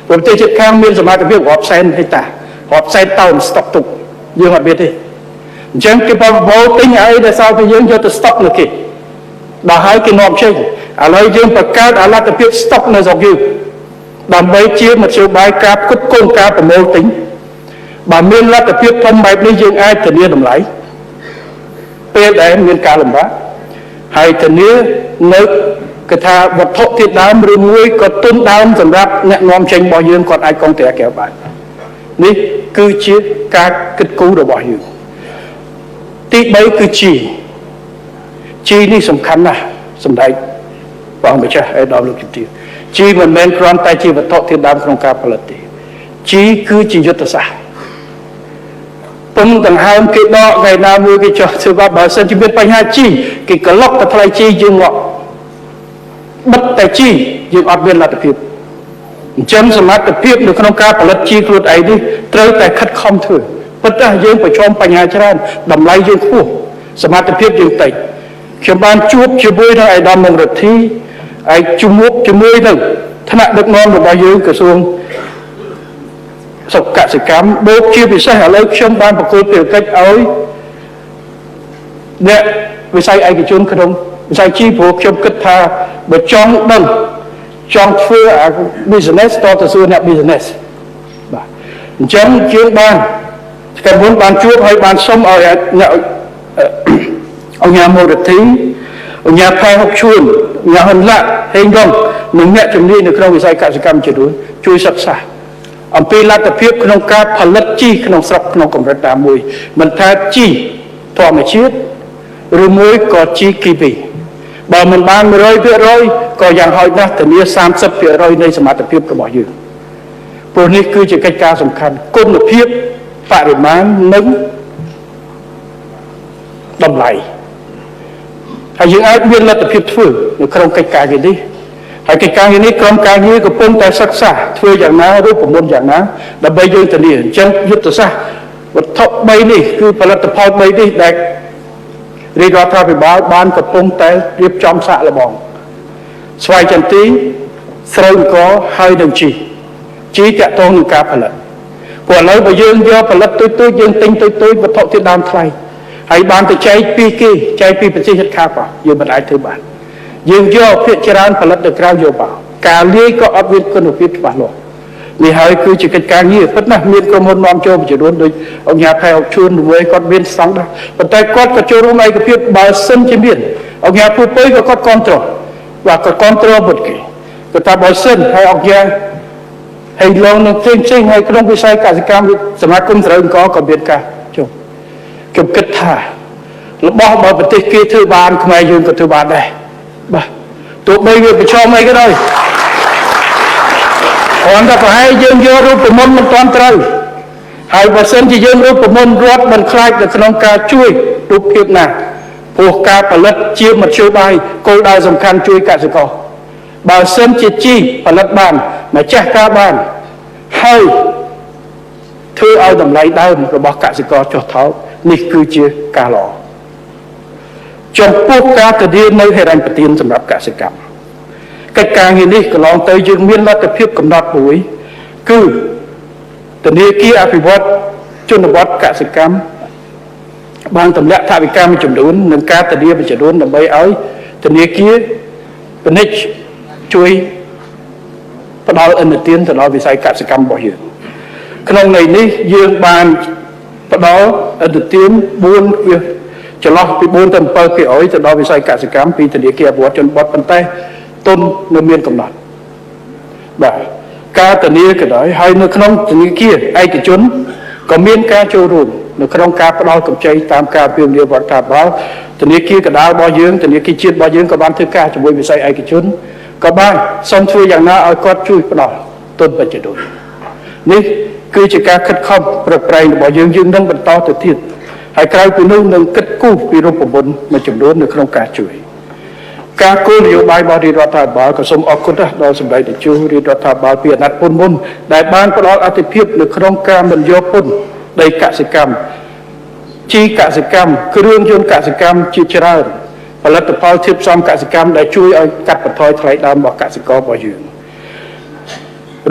ប្រទេសជិតខាងមានសមត្ថភាពរាប់សែនហិកតារាប់សែនតោនស្តុកទុកយើងអត់មានទេអញ្ចឹងគេប្រមូលទិញអីដែលសល់ពីយើងយកទៅស្តុកនៅគេដល់ហើយគេនាំចេញឥឡូវយើងបង្កើតអលទ្ធភាពស្តុកនៅស្រុកយើងដើម្បីជាមធ្យោបាយការផ្គត់ផ្គង់ការប្រមូលទិញបើមានលទ្ធភាពធំបែបនេះយើងអាចធានាតម្លៃពេលដែលមានការលំបាកហើយធានានៅ គឺថាវត្ថុធាតុដើមឬមួយក៏ទុនដើមសម្រាប់អ្នកនាំចេញរបស់យើងគាត់អាចកងត្រាកែវបាននេះគឺជាការគិតគូររបស់យើងទី3គឺជីនេះសំខាន់ណាស់សម្ដេចព្រះម្ចាស់ឯកឧត្តមលោកជំទាវជីមិនមែនគ្រាន់តែជាវត្ថុធាតុដើមក្នុងការផលិតទេជីគឺជាយុទ្ធសាស្ត្រពំដង្ហើមគេដកថ្ងៃណាមួយគេចោះធ្វើបាបបើសិនជាមានបញ្ហាជីគេក្លុកទៅថ្លៃជីយើងមកបិទតែជីយើងអត់មានលទ្ធភាពអញ្ចឹងសមត្ថភាពនៅក្នុងការផលិតជីខ្លួនឯងនេះត្រូវតែខិតខំធ្វើប៉ុន្តែយើងប្រឈមបញ្ហាច្រើនតម្លៃយើងខ្ពស់សមត្ថភាពយើងតិចខ្ញុំបានជួបជាមួយនឹងឯកឧត្តមមុខរដ្ឋាភិបាលជាមួយនឹងថ្នាក់ដឹកនាំរបស់យើងក្រសួងសុខកសិកម្មដូចជាពិសេសឥឡូវខ្ញុំបានប្រគល់ភារកិច្ចឲ្យអ្នកវិស័យឯកជនក្នុងវិស័យជីព្រោះខ្ញុំគិតថាបើចង់ដឹងចង់ធ្វើ business តទៅសួរអ្នក business បាទអញ្ចឹងយើងបានតែមុនបានជួបហើយបានសុំឲ្យអ្នកអង្គការមូលរដ្ឋាភិបាលអង្គការផែហុកឈួនអង្គការហ៊ុនឡាក់ហេងរងនិងអ្នកជំនាញនៅក្នុងវិស័យកសិកម្មជារួមជួយសិក្សាអំពីលទ្ធភាពក្នុងការផលិតជីក្នុងស្រុកក្នុងកម្រិតណាមួយមិនថាជីធម្មជាតិឬមួយក៏ជីគីមីបើមិនបាន 100% ក៏យ៉ាងហោចណាស់ធានា 30% នៃសមត្ថភាពរបស់យើងព្រោះនេះគឺជាកិច្ចការសំខាន់គុណភាពបរិមាណនិងតម្លៃហើយយើងអាចមានលទ្ធភាពធ្វើនៅក្នុងកិច្ចការនេះហើយកិច្ចការនេះក្រុមការងារកំពុងតែសិក្សាធ្វើយ៉ាងណារូបមន្តយ៉ាងណាដើម្បីយើងធានាអញ្ចឹងយុទ្ធសាស្ត្រវត្ថុ3នេះគឺផលិតផល3នេះដែលរាជរដ្ឋាភិបាលបានកំពុងតែរៀបចំសាកល្បងស្វាយចន្ទីស្រូវអង្គហើយនឹងជីតាក់ទងនឹងការផលិតព្រោះឥឡូវបើយើងយកផលិតទូចយើងទិញទូចវត្ថុធាតុដើមថ្លៃហើយបានទៅចែកពីគេចែកពីប្រទេសជិតខាងបោះយើងមិនអាចធ្វើបានយើងយកភាគច្រើនផលិតទៅក្រៅយកបោះការលាយក៏អត់មានគុណភាពច្បាស់លាស់នេះហើយគឺជាកិច្ចការងារពិតណាស់មានក្រុមហ៊ុននាំចូលជារួមដោយអង្គការផែហុកឈួនមួយគាត់មានស្តង់ដារប៉ុន្តែគាត់ក៏ចូលរួមឯកភាពបើសិនជាមានអង្គការពូពុយក៏គាត់គ្រប់គ្រងបាទក៏គ្រប់គ្រងពុតគេគាត់ថាបើសិនហើយអង្គការហើយឡងនឹងផ្សេងហើយក្នុងវិស័យកសិកម្មសមាគមស្រូវអង្គក៏មានការចុះខ្ញុំគិតថារបស់បើប្រទេសគេធ្វើបានខ្មែរយើងក៏ធ្វើបានដែរបាទទោះបីវាប្រឈមអីក៏ដោយគ្រាន់តែប្រហែលយើងយករូបមន្តមិនទាន់ត្រូវហើយបើសិនជាយើងរូបមន្តរដ្ឋមិនខ្លាចនៅក្នុងការជួយរូបភាពណាព្រោះការផលិតជាមធ្យោបាយគោលដៅសំខាន់ជួយកសិករបើសិនជាជីផលិតបានម្ចាស់ការបានហើយធ្វើឲ្យតម្លៃដើមរបស់កសិករចុះថោកនេះគឺជាការល្អចំពោះការធានានៅហិរញ្ញប្បទានសម្រាប់កសិកម្មកិច្ចការងារនេះកន្លងទៅយើងមានលទ្ធភាពកំណត់មួយគឺធនាគារអភិវឌ្ឍជនបទកសិកម្មបានទម្លាក់ថវិកាមួយចំនួននិងការធានាមួយចំនួនដើម្បីឲ្យធនាគារពាណិជ្ជជួយផ្ដល់ឥណទានទៅដល់វិស័យកសិកម្មរបស់យើងក្នុងន័យនេះយើងបានផ្ដល់ឥណទាន4ចន្លោះពី4ទៅ7%ទៅដល់វិស័យកសិកម្មពីធនាគារអភិវឌ្ឍជនបទប៉ុន្តែទុននៅមានកំណត់បាទការធានាក៏ដោយហើយនៅក្នុងធនាគារឯកជនក៏មានការចូលរួមនៅក្នុងការផ្ដល់កម្ចីតាមការពៀនរាវរដ្ឋាភិបាលធនាគារកណ្ដាលរបស់យើងធនាគារជាតិរបស់យើងក៏បានធ្វើការជាមួយវិស័យឯកជនក៏បានសូមធ្វើយ៉ាងណាឲ្យគាត់ជួយផ្ដល់ទុនបច្ចុប្បន្ននេះគឺជាការខិតខំប្រឹងប្រែងរបស់យើងនឹងបន្តទៅទៀតហើយក្រៅពីនោះនឹងគិតគូរពីរូបមន្តមួយចំនួននៅក្នុងការជួយការគោលនយោបាយរបស់រាជរដ្ឋាភិបាលក៏សូមអរគុណដល់សម្ដេចតេជោរាជរដ្ឋាភិបាលពីអាណត្តិពុនមុនដែលបានផ្ដល់អាទិភាពនៅក្នុងការមិនយកពន្ធដីកសិកម្មជីកសិកម្មគ្រឿងយន្តកសិកម្មជាច្រើនផលិតផលធាតុផ្សំកសិកម្មដែលជួយឲ្យកាត់បន្ថយថ្លៃដើមរបស់កសិកររបស់យើង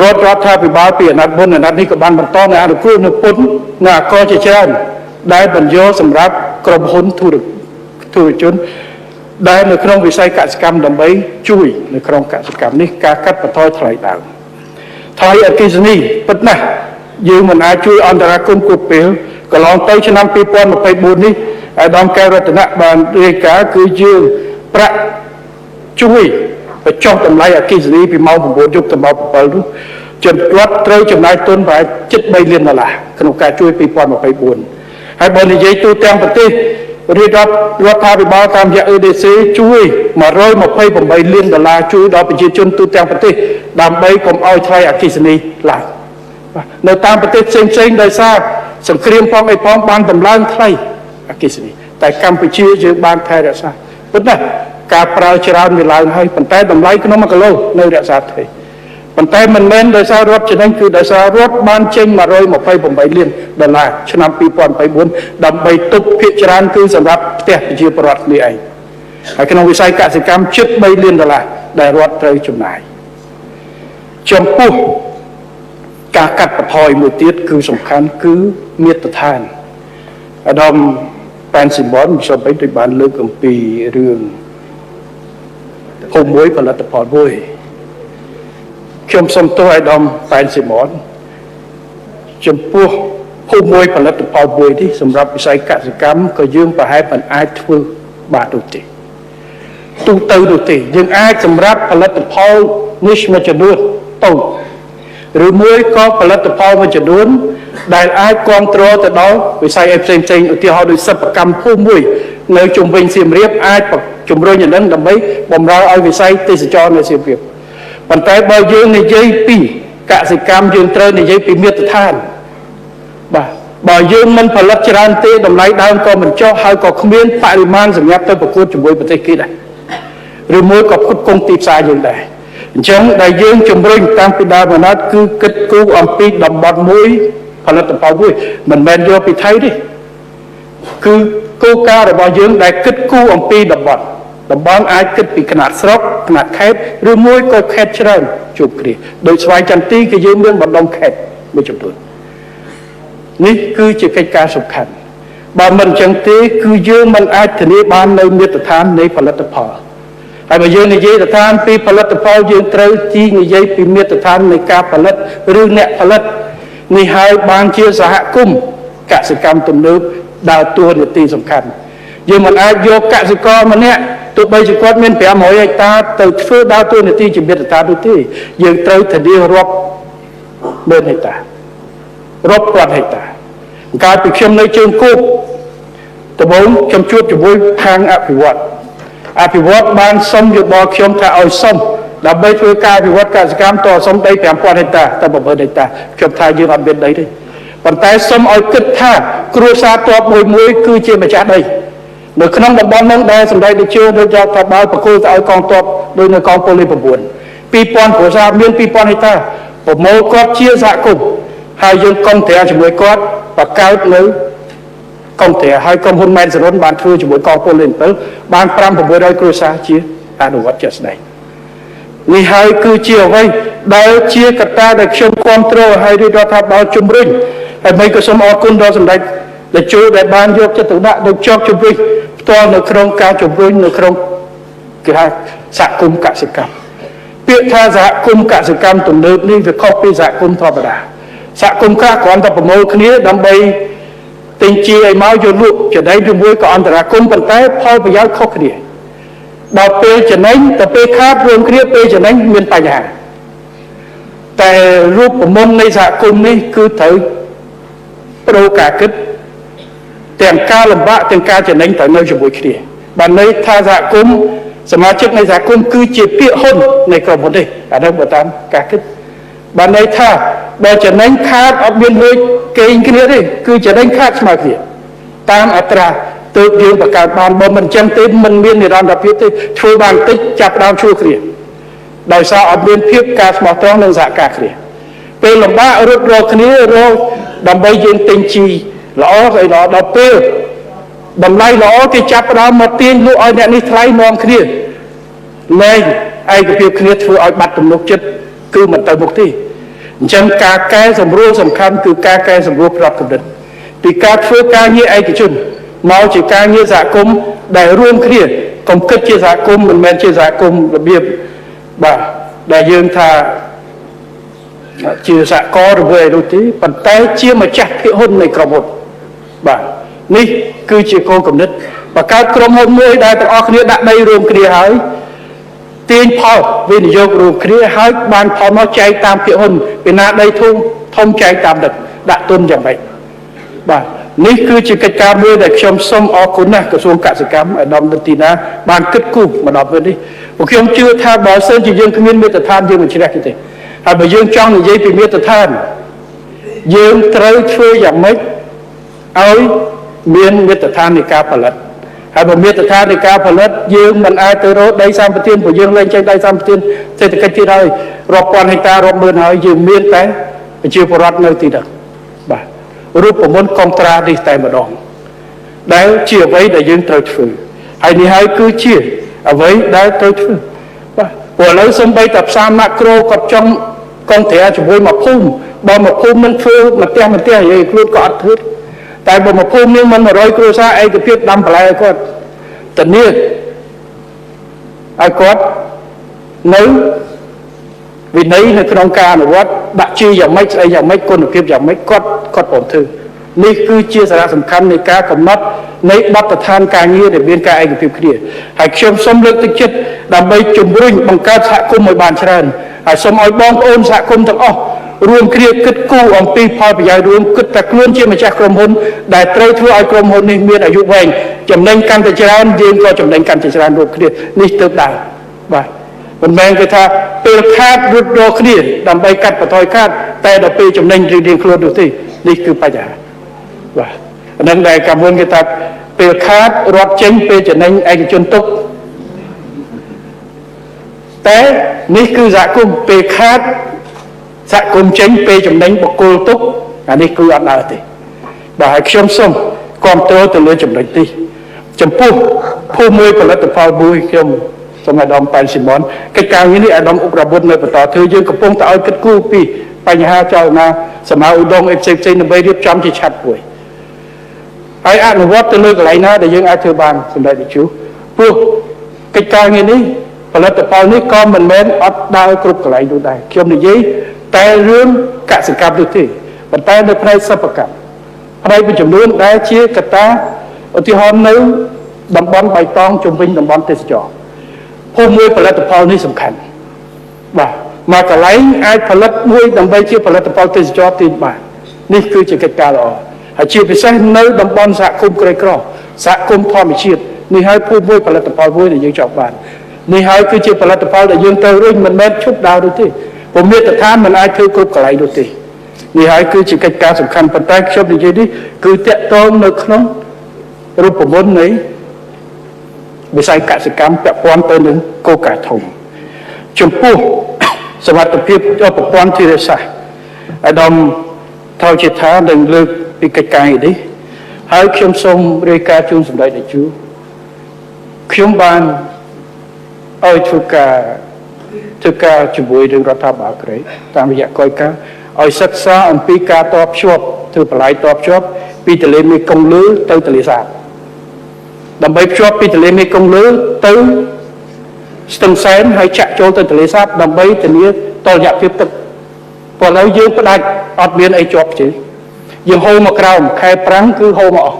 រដ្ឋាភិបាលពីអាណត្តិមុនអាណត្តិនេះក៏បានបន្តនៅអនុគ្រោះនៅពន្ធនៅអាករជាច្រើនដែលបញ្យកសម្រាប់ក្រុមហ៊ុនធុរជនដែលនៅក្នុងវិស័យកសិកម្មដើម្បីជួយនៅក្នុងកសិកម្មនេះការកាត់បន្ថយថ្លៃដើមថ្លៃអគ្គិសនីពិតណាស់យើងមិនអាចជួយអន្តរាគមន៍គ្រប់ពេលកន្លងទៅឆ្នាំ2024នេះអាដាមកែវរតនៈបានរាយការណ៍គឺយើងប្រាក់ជួយ បញ្ចុះតម្លៃអគ្គិសនីពីម៉ោង 9 យប់ទៅម៉ោង 7 នោះជនរដ្ឋត្រូវចំណាយទុនប្រហែលជិត $3 លានក្នុងការជួយ 2024 ហើយបើនិយាយទូទាំងប្រទេសរាជរដ្ឋាភិបាលតាមរយៈ EDC ជួយ$128 លានជួយដល់ប្រជាជនទូទាំងប្រទេសដើម្បីកុំឲ្យថ្លៃអគ្គិសនីឡើងនៅតាមប្រទេសផ្សេងៗដោយសារសង្គ្រាមផងអីផងបានតម្លើងថ្លៃអគ្គិសនីតែកម្ពុជាយើងបានថែរក្សាប៉ុន្តែការប្រើច្រើនវាឡើងហើយប៉ុន្តែតម្លៃក្នុង1គីឡូនៅរក្សាថេរប៉ុន្តែមិនមែនដោយសាររដ្ឋចំណេញគឺដោយសាររដ្ឋបានចេញ$128 លានឆ្នាំ2024ដើម្បីទុកភាគច្រើនគឺសម្រាប់ផ្ទះប្រជាពលរដ្ឋនេះឯងហើយក្នុងវិស័យកសិកម្មជិត$3 លានដែលរដ្ឋត្រូវចំណាយចំពោះការកាត់បន្ថយមួយទៀតគឺសំខាន់គឺមាត្រដ្ឋានអាដាមប៉ែនស៊ីម៉ុនសូម្បីតែបានលើកអំពីរឿងភូមិមួយផលិតផលមួយខ្ញុំសូមទោសអាដាមប៉ែនស៊ីម៉ុនចំពោះភូមិមួយផលិតផលមួយនេះសម្រាប់វិស័យកសិកម្មក៏យើងប្រហែលមិនអាចធ្វើបាននោះទេទូទៅនោះទេយើងអាចសម្រាប់ផលិតផលនេះមួយចំនួនតូចឬមួយក៏ផលិតផលមួយចំនួនដែលអាចគ្រប់គ្រងទៅដល់វិស័យផ្សេងឧទាហរណ៍ដូចសិប្បកម្មភូមិមួយនៅជុំវិញសៀមរាបអាចជំរុញអានឹងដើម្បីបម្រើឲ្យវិស័យទេសចរណ៍នៅសៀមរាបប៉ុន្តែបើយើងនិយាយពីកសិកម្មយើងត្រូវនិយាយពីមាត្រដ្ឋានបាទបើយើងមិនផលិតច្រើនទេតម្លៃដើមក៏មិនចុះហើយក៏គ្មានបរិមាណសម្រាប់ទៅប្រកួតជាមួយប្រទេសគេដែរឬមួយក៏ផ្គត់ផ្គង់ទីផ្សារយើងដែរអញ្ចឹងដែលយើងជំរុញតាមពីដើមមកគឺគិតគូរអំពីតំបន់មួយផលិតផលមួយមិនមែនយកពីថៃទេគឺគោលការណ៍របស់យើងដែលគិតគូរអំពីតំបន់អាចគិតពីຂະຫນាត់ស្រុកຂະຫນាត់ខេត្តឬមួយក៏ខេត្តច្រើនជួបគ្នាដោយស្វ័យចន្ទទីគឺយើងមានបណ្ដុំខេត្តមួយចំនួននេះគឺជាកិច្ចការសំខាន់បើមិនអញ្ចឹងទេគឺយើងមិនអាចធានាបាននៅមាត្រដ្ឋាននៃផលិតផលហើយបើយើងនិយាយទៅតាមពីផលិតផលយើងត្រូវទីនិយាយពីមាត្រដ្ឋាននៃការផលិតឬអ្នកផលិតនេះហើយបានជាសហគមន៍កសិកម្មទំនើបដើរតួនាទីសំខាន់យើងមិនអាចយកកសិករម្នាក់ទោះបីជាគាត់មាន500ហិកតាទៅធ្វើដើរតួនាទីជាមាត្រដ្ឋាននោះទេយើងត្រូវធានារាប់ម៉ឺនហិកតារាប់ពាន់ហិកតាកាលពីខ្ញុំនៅជើងគោកដំបូងខ្ញុំជួបជាមួយខាងអភិវឌ្ឍបានសុំយោបល់ខ្ញុំថាឲ្យសុំដើម្បីធ្វើការអភិវឌ្ឍកសិកម្មតសុំដី5000ហិកតាតែ7ហិកតាខ្ញុំថាយើងអត់មានដីទេប៉ុន្តែសុំឲ្យគិតថាគ្រួសារតបមួយគឺជាម្ចាស់ដីនៅក្នុងតំបន់នោះដែលសម្ដេចតេជោដូចថាបើប្រគល់ទៅឲ្យកងទ័ពដោយនៅកងពលលេខ9 2000គ្រួសារមាន2000ហិកតាប្រមូលគាត់ជាសហគមន៍ហើយយើងកុំត្រាជាមួយគាត់បង្កើតនៅកុំត្រាហើយក្រុមហ៊ុនមែនសរុនបានធ្វើជាមួយកងពលលេខ7បាន5-600គ្រួសារជាអនុវត្តជាក់ស្ដែងនេះហើយគឺជាអ្វីដែលជាកត្តាដែលខ្ញុំគ្រប់គ្រងហើយរដ្ឋាភិបាលជំរុញហើយមិនក៏សូមអរគុណដល់សម្ដេចតេជោដែលបានយកចិត្តទុកដាក់ទៅចុះជំរុញផ្ទាល់នៅក្នុងការជំរុញនៅក្នុងគេហៅសហគមន៍កសិកម្មពាក្យថាសហគមន៍កសិកម្មទំនើបនេះវាខុសពីសហគមន៍ធម្មតាសហគមន៍ខ្លះគ្រាន់តែប្រមូលគ្នាដើម្បីទិញជាឲ្យមកយកលក់ចំណេញជាមួយក៏អន្តរាគមន៍ប៉ុន្តែផលប្រយោជន៍ខុសគ្នាដល់ពេលចំណេញទៅពេលខាតរួមគ្នាពេលចំណេញមានបញ្ហាតែរូបមន្តនៃសហគមន៍នេះគឺត្រូវប្រូការគិតទាំងការលំបាកទាំងការចំណេញត្រូវនៅជាមួយគ្នាបានន័យថាសហគមន៍សមាជិកនៃសហគមន៍គឺជាពាក្យហ៊ុននៃក្រុមហ៊ុននេះអានោះបើតាមការគិតបានន័យថាបើចំណេញខាតអត់មានលួចកេងគ្នាទេគឺចំណេញខាតស្មើគ្នាតាមអត្រាទើបយើងបង្កើតបានបើមិនចឹងទេមិនមាននិរន្តរភាពទេធ្វើបានតិចចាប់ដើមឈួរគ្នាដោយសារអត់មានភាពការស្មោះត្រង់និងសហការគ្នាពេលលំបាករត់រកគ្នារកដើម្បីយើងទិញជីល្អហើយល្អដល់ពេលតម្លៃល្អគេចាប់ដើមមកទាញលក់ឲ្យអ្នកនេះថ្លៃនាំគ្នាលែងឯកភាពគ្នាធ្វើឲ្យបាត់ទំនុកចិត្តគឺមិនទៅមុខទេអញ្ចឹងការកែសម្រួលសំខាន់គឺការកែសម្រួលប្រព័ន្ធកំណត់ពីការធ្វើការងារឯកជនមកជាការងារសហគមន៍ដែលរួមគ្នាកុំគិតជាសហគមន៍មិនមែនជាសហគមន៍របៀបបាទដែលយើងថាជាសហគមន៍ឬអ្វីនោះទេប៉ុន្តែជាម្ចាស់ភាគហ៊ុននៃក្រុមហ៊ុនបាទនេះគឺជាគោលគំនិតបង្កើតក្រុមហ៊ុនមួយដែលទាំងអស់គ្នាដាក់ដីរួមគ្នាហើយ ទាញផលវិនិយោគរួមគ្នាហើយបានផលមកចែកតាមភាគហ៊ុនពីណាដីធំចែកតាមដឹកដាក់ទុនយ៉ាងម៉េចបាទនេះគឺជាកិច្ចការមួយដែលខ្ញុំសូមអរគុណណាស់ក្រសួងកសិកម្មអាដាម ទីណាបានគិតគូរមកដល់ពេលនេះពួកខ្ញុំជឿថាបើសិនជាយើងគ្មានមាត្រដ្ឋានយើងមិនជ្រះទេហើយបើយើងចង់និយាយពីមាត្រដ្ឋានយើងត្រូវធ្វើយ៉ាងម៉េចឲ្យមានមាត្រដ្ឋាននៃការផលិតហើយបើមាត្រដ្ឋាននៃការផលិតយើងមិនអាចទៅរកដីសម្បត្តិព្រោះយើងលែងចេញដីសម្បត្តិសេដ្ឋកិច្ចទៀតហើយរាប់ពាន់ហិកតារាប់ម៉ឺនហើយយើងមានតែប្រជាពលរដ្ឋនៅទីនោះបាទរូបមន្តកុងត្រានេះតែម្ដងដែលជាអ្វីដែលយើងត្រូវធ្វើហើយនេះហើយគឺជាអ្វីដែលត្រូវធ្វើបាទព្រោះឥឡូវសំបីតែផ្សារម៉ាក្រូគាត់ចង់កុងត្រាជាមួយមកភូមិបើមកភូមិមិនធ្វើមកផ្ទះនិយាយខ្លួនក៏អត់ធ្វើតែបើមកភូមិនេះមិន100គ្រួសារឯកភាពដាំបន្លែឲ្យគាត់ធានាឲ្យគាត់នៅវិន័យនៅក្នុងការអនុវត្តដាក់ជីយ៉ាងម៉េចស្អីយ៉ាងម៉េចគុណភាពយ៉ាងម៉េចគាត់ព្រមធ្វើនេះគឺជាសារៈសំខាន់នៃការកំណត់នៃបទដ្ឋានការងារដែលមានការឯកភាពគ្នាហើយខ្ញុំសូមលើកទឹកចិត្តដើម្បីជំរុញបង្កើតសហគមន៍ឲ្យបានច្រើនហើយសូមឲ្យបងប្អូនសហគមន៍ទាំងអស់រួមគ្នាគិតគូរអំពីផលប្រយោជន៍រួមគិតតែខ្លួនជាម្ចាស់ក្រុមហ៊ុនដែលត្រូវធ្វើឲ្យក្រុមហ៊ុននេះមានអាយុវែងចំណេញកាន់តែច្រើនយើងក៏ចំណេញកាន់តែច្រើនរួមគ្នានេះទើបដែរបាទមិនមែនគេថាពេលខាតរត់រកគ្នាដើម្បីកាត់បន្ថយខាតតែដល់ពេលចំណេញរៀងខ្លួននោះទេនេះគឺបញ្ហាបាទអានឹងដែលកាមុនគេថាពេលខាតរត់ចេញពេលចំណេញឯកជនទុកតែនេះគឺសហគមន៍ពេលខាតសហគមន៍ចេញពេលចំណេញបុគ្គលទុកអានេះគឺអត់ដើរទេបាទហើយខ្ញុំសូមគាំទ្រទៅលើចំណុចនេះចំពោះភូមិមួយផលិតផលមួយខ្ញុំសូមអាដាមប៉ែនស៊ីម៉ុនកិច្ចការនេះអាដាមអុករបុត្រនៅបន្តធ្វើយើងកំពុងតែឲ្យគិតគូរពីបញ្ហាចលនាសមាឧដុង្គផ្សេងដើម្បីរៀបចំជាឆាប់មួយហើយអនុវត្តទៅលើកន្លែងណាដែលយើងអាចធ្វើបានសម្រាប់វិទ្យុព្រោះកិច្ចការនេះផលិតផលនេះក៏មិនមែនអត់ដើរគ្រប់កន្លែងនោះដែរខ្ញុំនិយាយតែរឿងកសិកម្មនោះទេប៉ុន្តែនៅផ្នែកសិប្បកម្មផ្នែកមួយចំនួនដែលជាកត្តាឧទាហរណ៍នៅតំបន់បៃតងជុំវិញតំបន់ទេសចរភូមិមួយផលិតផលនេះសំខាន់បាទមកកន្លែងអាចផលិតមួយដើម្បីជាផលិតផលទេសចរទីបាននេះគឺជាកិច្ចការល្អហើយជាពិសេសនៅតំបន់សហគមន៍ក្រីក្រសហគមន៍ធម្មជាតិនេះហើយភូមិមួយផលិតផលមួយដែលយើងចង់បាននេះហើយគឺជាផលិតផលដែលយើងត្រូវរុញមិនមែនឈប់ដើរនោះទេព្រោះមាត្រដ្ឋានមិនអាចធ្វើគ្រប់កន្លែងនោះទេនេះហើយគឺជាកិច្ចការសំខាន់ប៉ុន្តែខ្ញុំនិយាយនេះគឺតាក់ទងនៅក្នុងរូបមន្តនៃវិស័យកសិកម្មពាក់ព័ន្ធទៅនឹងគោលការណ៍ធំចំពោះសវត្ថិភាពប្រព័ន្ធធារាសាស្ត្រអាដាមថោជាថានឹងលើកពីកិច្ចការនេះហើយខ្ញុំសូមរាយការណ៍ជូនសម្ដេចនាយកខ្ញុំបានឲ្យធ្វើការជាមួយនឹងរដ្ឋាភិបាលក្រេតាមរយៈកយការឲ្យសិក្សាអំពីការតភ្ជាប់ធ្វើបន្លាយតភ្ជាប់ពីទន្លេមេគង្គលើទៅទន្លេសាបដើម្បីភ្ជាប់ពីទន្លេមេគង្គលើទៅស្ទឹងសែនហើយចាក់ចូលទៅទន្លេសាបដើម្បីធានាតុល្យភាពទឹកព្រោះឥឡូវយើងផ្ដាច់អត់មានអីជាប់ទេយើងហូរមកក្រោមខែប្រាំងគឺហូរមកអស់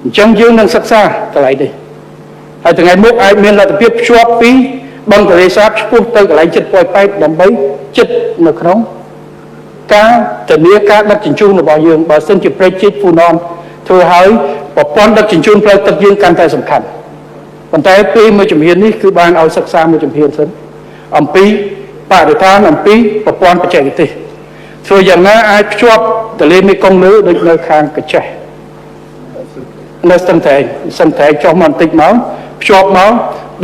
អញ្ចឹងយើងនឹងសិក្សាកន្លែងនេះហើយថ្ងៃមុខអាចមានលទ្ធភាពភ្ជាប់ពីបឹងទន្លេសាបឆ្ពោះទៅកន្លែងចិត្តប៉ោយប៉ែតដើម្បីចិត្តនៅក្នុងការធានាការដឹកជញ្ជូនរបស់យើងបើសិនជាប្រេកជីកហ្វូណនធ្វើឲ្យប្រព័ន្ធដឹកជញ្ជូនផ្លូវទឹកយើងកាន់តែសំខាន់ប៉ុន្តែពេលមួយជំហាននេះគឺបានឲ្យសិក្សាមួយជំហានសិនអំពីបរិស្ថានអំពីប្រព័ន្ធបច្ចេកទេសធ្វើយ៉ាងណាអាចភ្ជាប់ទន្លេមេគង្គលើដូចនៅខាងកញ្ចេះនៅស្ទឹងត្រែងចុះមកបន្តិចមកភ្ជាប់មក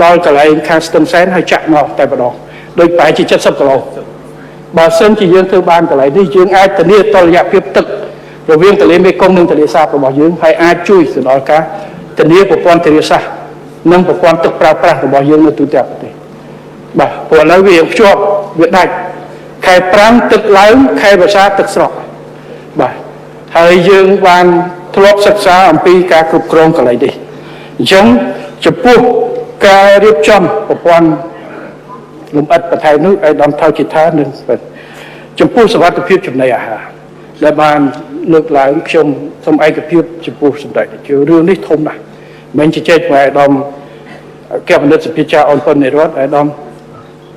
ដល់កន្លែងខាងស្ទឹងសែនហើយចាក់មកតែម្ដងដូចប្រហែលជា70គីឡូបើសិនជាយើងធ្វើបានកន្លែងនេះយើងអាចធានាតុល្យភាពទឹករវាងទន្លេមេគង្គនិងទន្លេសាបរបស់យើងហើយអាចជួយទៅដល់ការធានាប្រព័ន្ធធារាសាស្ត្រនិងប្រព័ន្ធទឹកប្រើប្រាស់របស់យើងនៅទូទាំងប្រទេសបាទព្រោះឥឡូវវាភ្ជាប់វាដាច់ខែប្រាំងទឹកឡើងខែវស្សាទឹកស្រកបាទហើយយើងបានធ្លាប់សិក្សាអំពីការគ្រប់គ្រងកន្លែងនេះអញ្ចឹងចំពោះការរៀបចំប្រព័ន្ធលំអិតបន្ថែមនោះឲ្យដំថយជាថានឹងចំពោះសុវត្ថិភាពចំណីអាហារដែលបានលើកឡើងខ្ញុំសូមឯកភាពចំពោះសម្ដេចនាយករឿងនេះធំណាស់មិនជជែកមកអាដាមកែបបណ្ឌិតសភាចាអនប៉ុននៃរដ្ឋអាដាម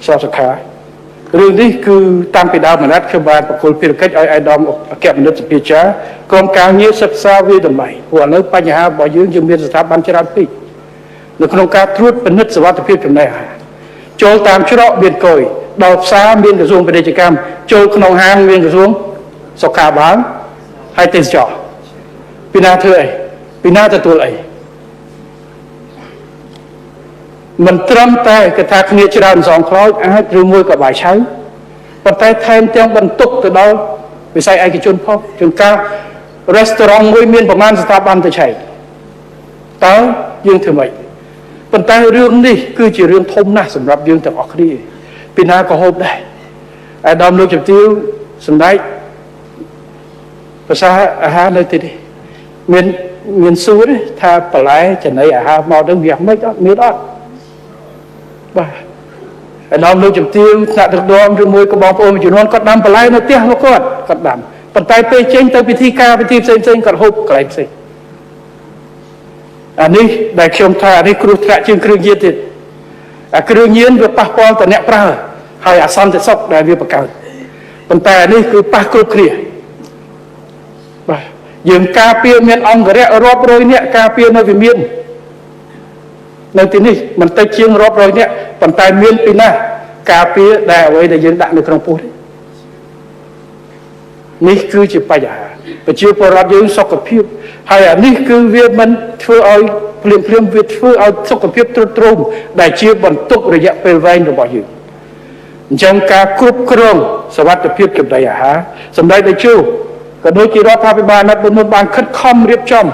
សសខារឿងនេះគឺតាំងពីដើមមនខ្ញុំបានប្រគល់ភារកិច្ចឲ្យអាយដាមអគ្គមនិតសភាចារក្រុមការងារសិក្សាវិតម្លៃព្រោះឥឡូវបញ្ហារបស់យើងមានស្ថាប័នច្រើនពេកនៅក្នុងការត្រួតពិនិត្យសុវត្ថិភាពចំណីអាហារចូលតាមច្រកមានកយដល់ផ្សារមានក្រសួងពាណិជ្ជកម្មចូលក្នុងហាងមានក្រសួងសុខាភិបាលហើយទេសចរពីណាធ្វើអីពីណាទទួលអីមិនត្រឹមតែគេថាគ្នាច្រើនសងខ្លោចអាចឬមួយក៏បាយឆៅប៉ុន្តែថែមទាំងបន្ទុកទៅដល់វិស័យឯកជនផងជួនកាល restaurant មួយមានប្រមាណស្ថាប័នទៅឆែកតើយើងធ្វើម៉េចប៉ុន្តែរឿងនេះគឺជារឿងធំណាស់សម្រាប់យើងទាំងអស់គ្នាពីណាក៏ហូបដែរអាយដាមលោកជំទាវសម្ដេចភាសាអាហារនៅទីនេះមានសួរថាបន្លែចំណីអាហារមកនឹងវាមិនអត់មានអត់បាទអាយដាមលោកជំទាវថ្នាក់ដឹកនាំឬមួយក៏បងប្អូនមួយចំនួនគាត់ដាំបន្លែនៅផ្ទះរបស់គាត់ដាំប៉ុន្តែពេលចេញទៅពិធីការពិធីផ្សេងគាត់ហូបកន្លែងផ្សេងអានេះដែលខ្ញុំថាអានេះគ្រោះថ្នាក់ជាងគ្រឿងញៀនទៀតអាគ្រឿងញៀនវាប៉ះពាល់ទៅអ្នកប្រើហើយអសន្តិសុខដែលវាបង្កើតប៉ុន្តែអានេះគឺប៉ះគ្រប់គ្នាបាទយើងការពារមានអង្គរៈរាប់រយនាក់ការពារនៅវិមាននៅទីនេះមិនតិចជាងរាប់រយនាក់ប៉ុន្តែមានពីណាការពារដែលអ្វីដែលយើងដាក់នៅក្នុងពោះនេះគឺជាបញ្ហាប្រជាពលរដ្ឋយើងសុខភាពហើយអានេះគឺវាមិនធ្វើឲ្យភ្លាមវាធ្វើឲ្យសុខភាពទ្រុឌទ្រោមដែលជាបន្ទុករយៈពេលវែងរបស់យើងអញ្ចឹងការគ្រប់គ្រងសុវត្ថិភាពចំណីអាហារសម្ដេចតេជោក៏ដូចជារដ្ឋាភិបាលអាណត្តិមុនបានខិតខំរៀបចំ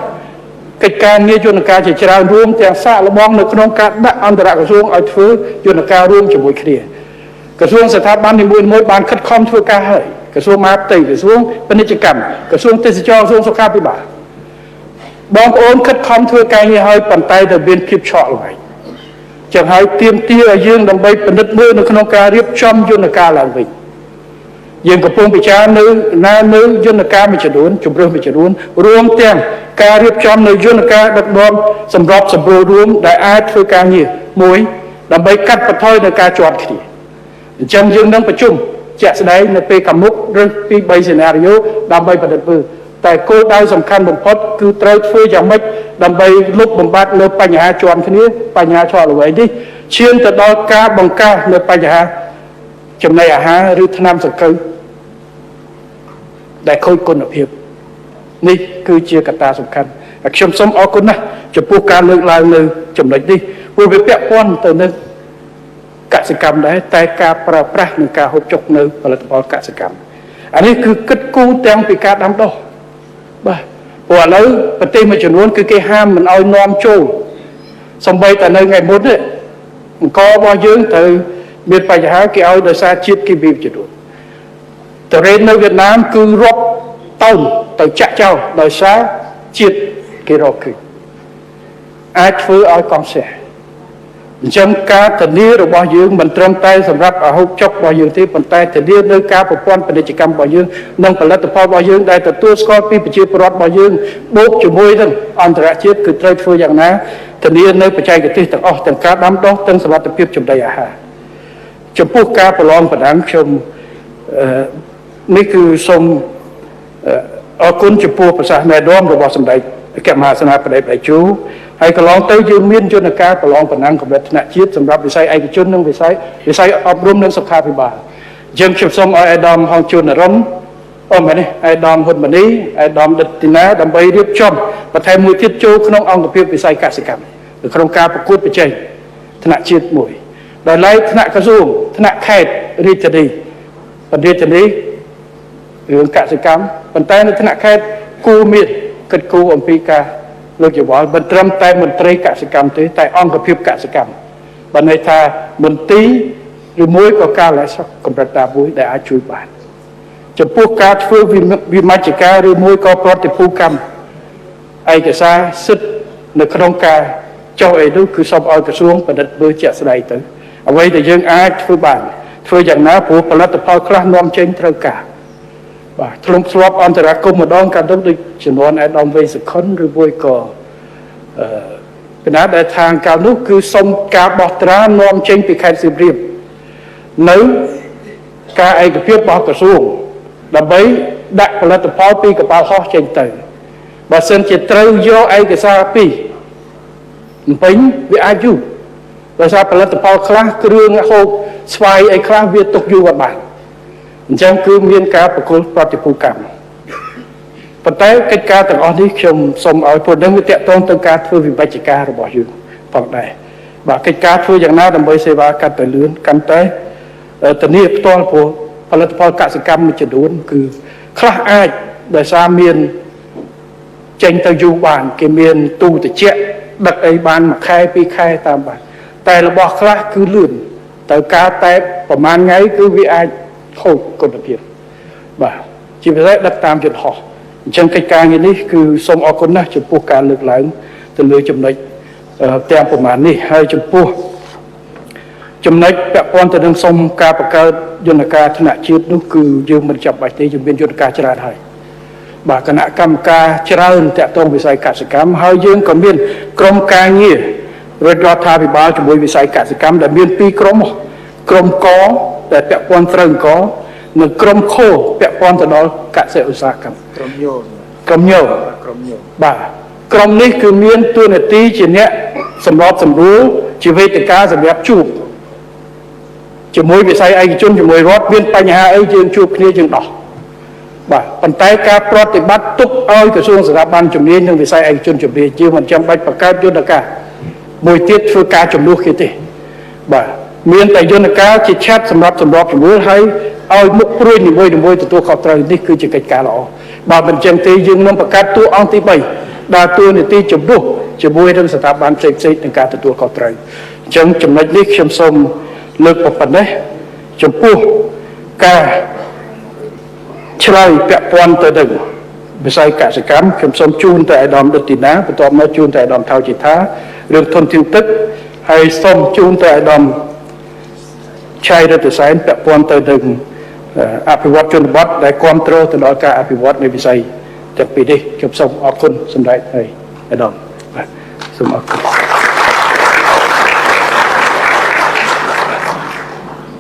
កិច្ចការងារយន្តការជាច្រើនរួមទាំងសាកល្បងនៅក្នុងការដាក់អន្តរក្រសួងឲ្យធ្វើយន្តការរួមជាមួយគ្នាក្រសួងស្ថាប័ននីមួយៗបានខិតខំធ្វើការហើយក្រសួងមហាផ្ទៃក្រសួងពាណិជ្ជកម្មក្រសួងទេសចរក្រសួងសុខាភិបាលបងប្អូនខិតខំធ្វើការងារហើយប៉ុន្តែតែមានភាពឆក់ល្វែងចឹងហើយទាមទារឲ្យយើងដើម្បីពិនិត្យមើលនៅក្នុងការរៀបចំយន្តការឡើងវិញយើងកំពុងពិចារណានៅយន្តការមួយចំនួនជំរើសមួយចំនួនរួមទាំងការរៀបចំនៅយន្តការដឹកនាំសម្របសម្រួលរួមដែលអាចធ្វើការងារមួយដើម្បីកាត់បន្ថយនៅការជាន់គ្នាអញ្ចឹងយើងនឹងប្រជុំជាក់ស្ដែងនៅពេលខាងមុខឬពី3សេណារីយ៉ូដើម្បីពិនិត្យមើលតែគោលដៅសំខាន់បំផុតគឺត្រូវធ្វើយ៉ាងម៉េចដើម្បីលុបបំបាត់នៅបញ្ហាជាន់គ្នាបញ្ហាឆក់ល្វែងនេះឈានទៅដល់ការបង្ការនៅបញ្ហាចំណីអាហារឬថ្នាំសង្កូវដែលខូចគុណភាពនេះគឺជាកត្តាសំខាន់ហើយខ្ញុំសូមអរគុណណាស់ចំពោះការលើកឡើងនៅចំណុចនេះព្រោះវាពាក់ព័ន្ធទៅនឹងកសិកម្មដែរតែការប្រើប្រាស់និងការហូបចុកនៅផលិតផលកសិកម្មអានេះគឺគិតគូរទាំងពីការដាំដុះបាទព្រោះឥឡូវប្រទេសមួយចំនួនគឺគេហាមមិនឲ្យនាំចូលសំបីតែនៅថ្ងៃមុនអង្គរបស់យើងត្រូវមានបញ្ហាគេឲ្យដោយសារជាតិគីមីចំនួនតរ៉េននៅវៀតណាមគឺរាប់តោនទៅចាក់ចោលដោយសារជាតិគេរកឃើញអាចធ្វើឲ្យកង់សេះអញ្ចឹងការធានារបស់យើងមិនត្រឹមតែសម្រាប់ហូបចុករបស់យើងទេប៉ុន្តែធានានៅការប្រព័ន្ធពាណិជ្ជកម្មរបស់យើងនិងផលិតផលរបស់យើងដែលទទួលស្គាល់ពីប្រជាពលរដ្ឋរបស់យើងបូកជាមួយនឹងអន្តរជាតិគឺត្រូវធ្វើយ៉ាងណាធានានៅបច្ចេកទេសទាំងអស់ទាំងការដាំដុះទាំងសុវត្ថិភាពចំណីអាហារចំពោះការប្រឡងប្រដាំខ្ញុំនេះគឺសូមអរគុណចំពោះប្រសាសន៍ណែនាំរបស់សម្ដេចអគ្គមហាសេនាបតីតេជោហើយកន្លងទៅយើងមានយន្តការប្រឡងប្រណាំងកម្រិតថ្នាក់ជាតិសម្រាប់វិស័យឯកជននិងវិស័យអប់រំនិងសុខាភិបាលយើងខ្ញុំសូមឲ្យអាយដាមហងជួននរ៉ុនមែនទេអាយដាមហ៊ុនម៉ាណីអាយដាមដិតទីណាដើម្បីរៀបចំបន្ថែមមួយទៀតចូលក្នុងអង្គភាពវិស័យកសិកម្មនៅក្នុងការប្រកួតប្រជែងថ្នាក់ជាតិមួយដោយឡែកថ្នាក់ក្រសួងថ្នាក់ខេត្តរាជធានីបណ្ឌិតនេះរឿងកសិកម្មប៉ុន្តែនៅថ្នាក់ខេត្តគួរមានគិតគូរអំពីការលើកយោបល់មិនត្រឹមតែមន្ត្រីកសិកម្មទេតែអង្គភាពកសិកម្មបានន័យថាមន្ទីរឬមួយក៏ការលេខកម្រិតតាមួយដែលអាចជួយបានចំពោះការធ្វើវិមជ្ឈការឬមួយក៏ប្រតិភូកម្មឯកសារសិទ្ធិនៅក្នុងការចុះអីនោះគឺសូមឲ្យក្រសួងពិនិត្យមើលជាក់ស្ដែងទៅអ្វីដែលយើងអាចធ្វើបានធ្វើយ៉ាងណាព្រោះផលិតផលខ្លះនាំចេញត្រូវការបាទធ្លុំធ្លាប់អន្តរាគមន៍ម្ដងកាលនោះដូចជំនាន់អាយដាមវេសុខុនឬមួយក៏ពីណាដែលខាងកាលនោះគឺសុំការបោះត្រានាំចេញពីខេត្តសៀមរាប នៅការឯកភាពរបស់ក្រសួងដើម្បីដាក់ផលិតផលពីកប៉ាល់ហោះចេញទៅបើសិនជាត្រូវយកឯកសារពីពេញវាអាចយូរដោយសារផលិតផលខ្លះគ្រឿងហូបស្វាយអីខ្លះវាទុកយូរអត់បានអញ្ចឹងគឺមានការប្រគល់ប្រតិភូកម្មប៉ុន្តែកិច្ចការទាំងអស់នេះខ្ញុំសូមឲ្យពលនឹងវាតកតងទៅការធ្វើវិបត្តិការរបស់យើងផងដែរបាទកិច្ចការធ្វើយ៉ាងណាដើម្បីសេវាកាន់តែលឿនកាន់តែធានាផ្ទាល់ព្រោះផលិតផលកសិកម្មមួយចំនួនគឺខ្លះអាចដោយសារមានចេញទៅយូរបានគេមានទូតិចដឹកអីបាន1ខែ2ខែតាមបានតែរបស់ខ្លះគឺលឿនទៅការតែប្រហែលថ្ងៃគឺវាអាចខូចគុណភាពបាទជាពិសេសដឹកតាមយន្តហោះអញ្ចឹងកិច្ចការងារនេះគឺសូមអរគុណណាស់ចំពោះការលើកឡើងទៅលើចំណុចទាំងប្រមាណនេះហើយចំពោះចំណុចពាក់ព័ន្ធទៅនឹងសូមការបង្កើតយន្តការថ្នាក់ជាតិនោះគឺយើងមិនចាំបាច់ទេយើងមានយន្តការច្រើនហើយបាទគណៈកម្មការច្រើនតាក់ទងវិស័យកសិកម្មហើយយើងក៏មានក្រុមការងាររដ្ឋាភិបាលជាមួយវិស័យកសិកម្មដែលមាន2ក្រុមក្រុមកដែលពាក់ព័ន្ធត្រូវអង្គនិងក្រុមខូពាក់ព័ន្ធទៅដល់កសិឧស្សាហកម្មក្រុមញោបាទក្រុមនេះគឺមានតួនាទីជាអ្នកសម្របសម្រួលជាវេទិកាសម្រាប់ជួបជាមួយវិស័យឯកជនជាមួយរដ្ឋមានបញ្ហាអីយើងជួបគ្នាយើងដោះបាទប៉ុន្តែការប្រតិបត្តិទុកឲ្យក្រសួងស្ថាប័នជំនាញនិងវិស័យឯកជនជំនាញយើងមិនចាំបាច់បង្កើតយន្តការមួយទៀតធ្វើការជំនួសគេទេបាទមានតែយន្តការជាឆាត់សម្រាប់សម្របសម្រួលហើយឲ្យមុខព្រួយនីមួយៗទទួលខុសត្រូវនេះគឺជាកិច្ចការល្អបើមិនចឹងទេយើងនឹងបង្កើតតួអង្គទី3ដើរតួនាទីជំនួសជាមួយនឹងស្ថាប័នផ្សេងៗនឹងការទទួលខុសត្រូវអញ្ចឹងចំណុចនេះខ្ញុំសូមលើកប៉ុណ្ណេះចំពោះការឆ្លើយពាក់ព័ន្ធទៅនឹងវិស័យកសិកម្មខ្ញុំសូមជូនទៅអាដាមដុតទីណាបន្ទាប់មកជូនទៅអាដាមថៅជីថារឿងធនធានទឹកហើយសូមជូនទៅអាដាមឆៃរដ្ឋសែនពាក់ព័ន្ធទៅនឹងអភិវឌ្ឍជនបទដែលគ្រប់គ្រងទៅដល់ការអភិវឌ្ឍនៃវិស័យទាំងពីរនេះខ្ញុំសូមអរគុណសម្ដេចហើយអាដាមបាទសូមអរគុណ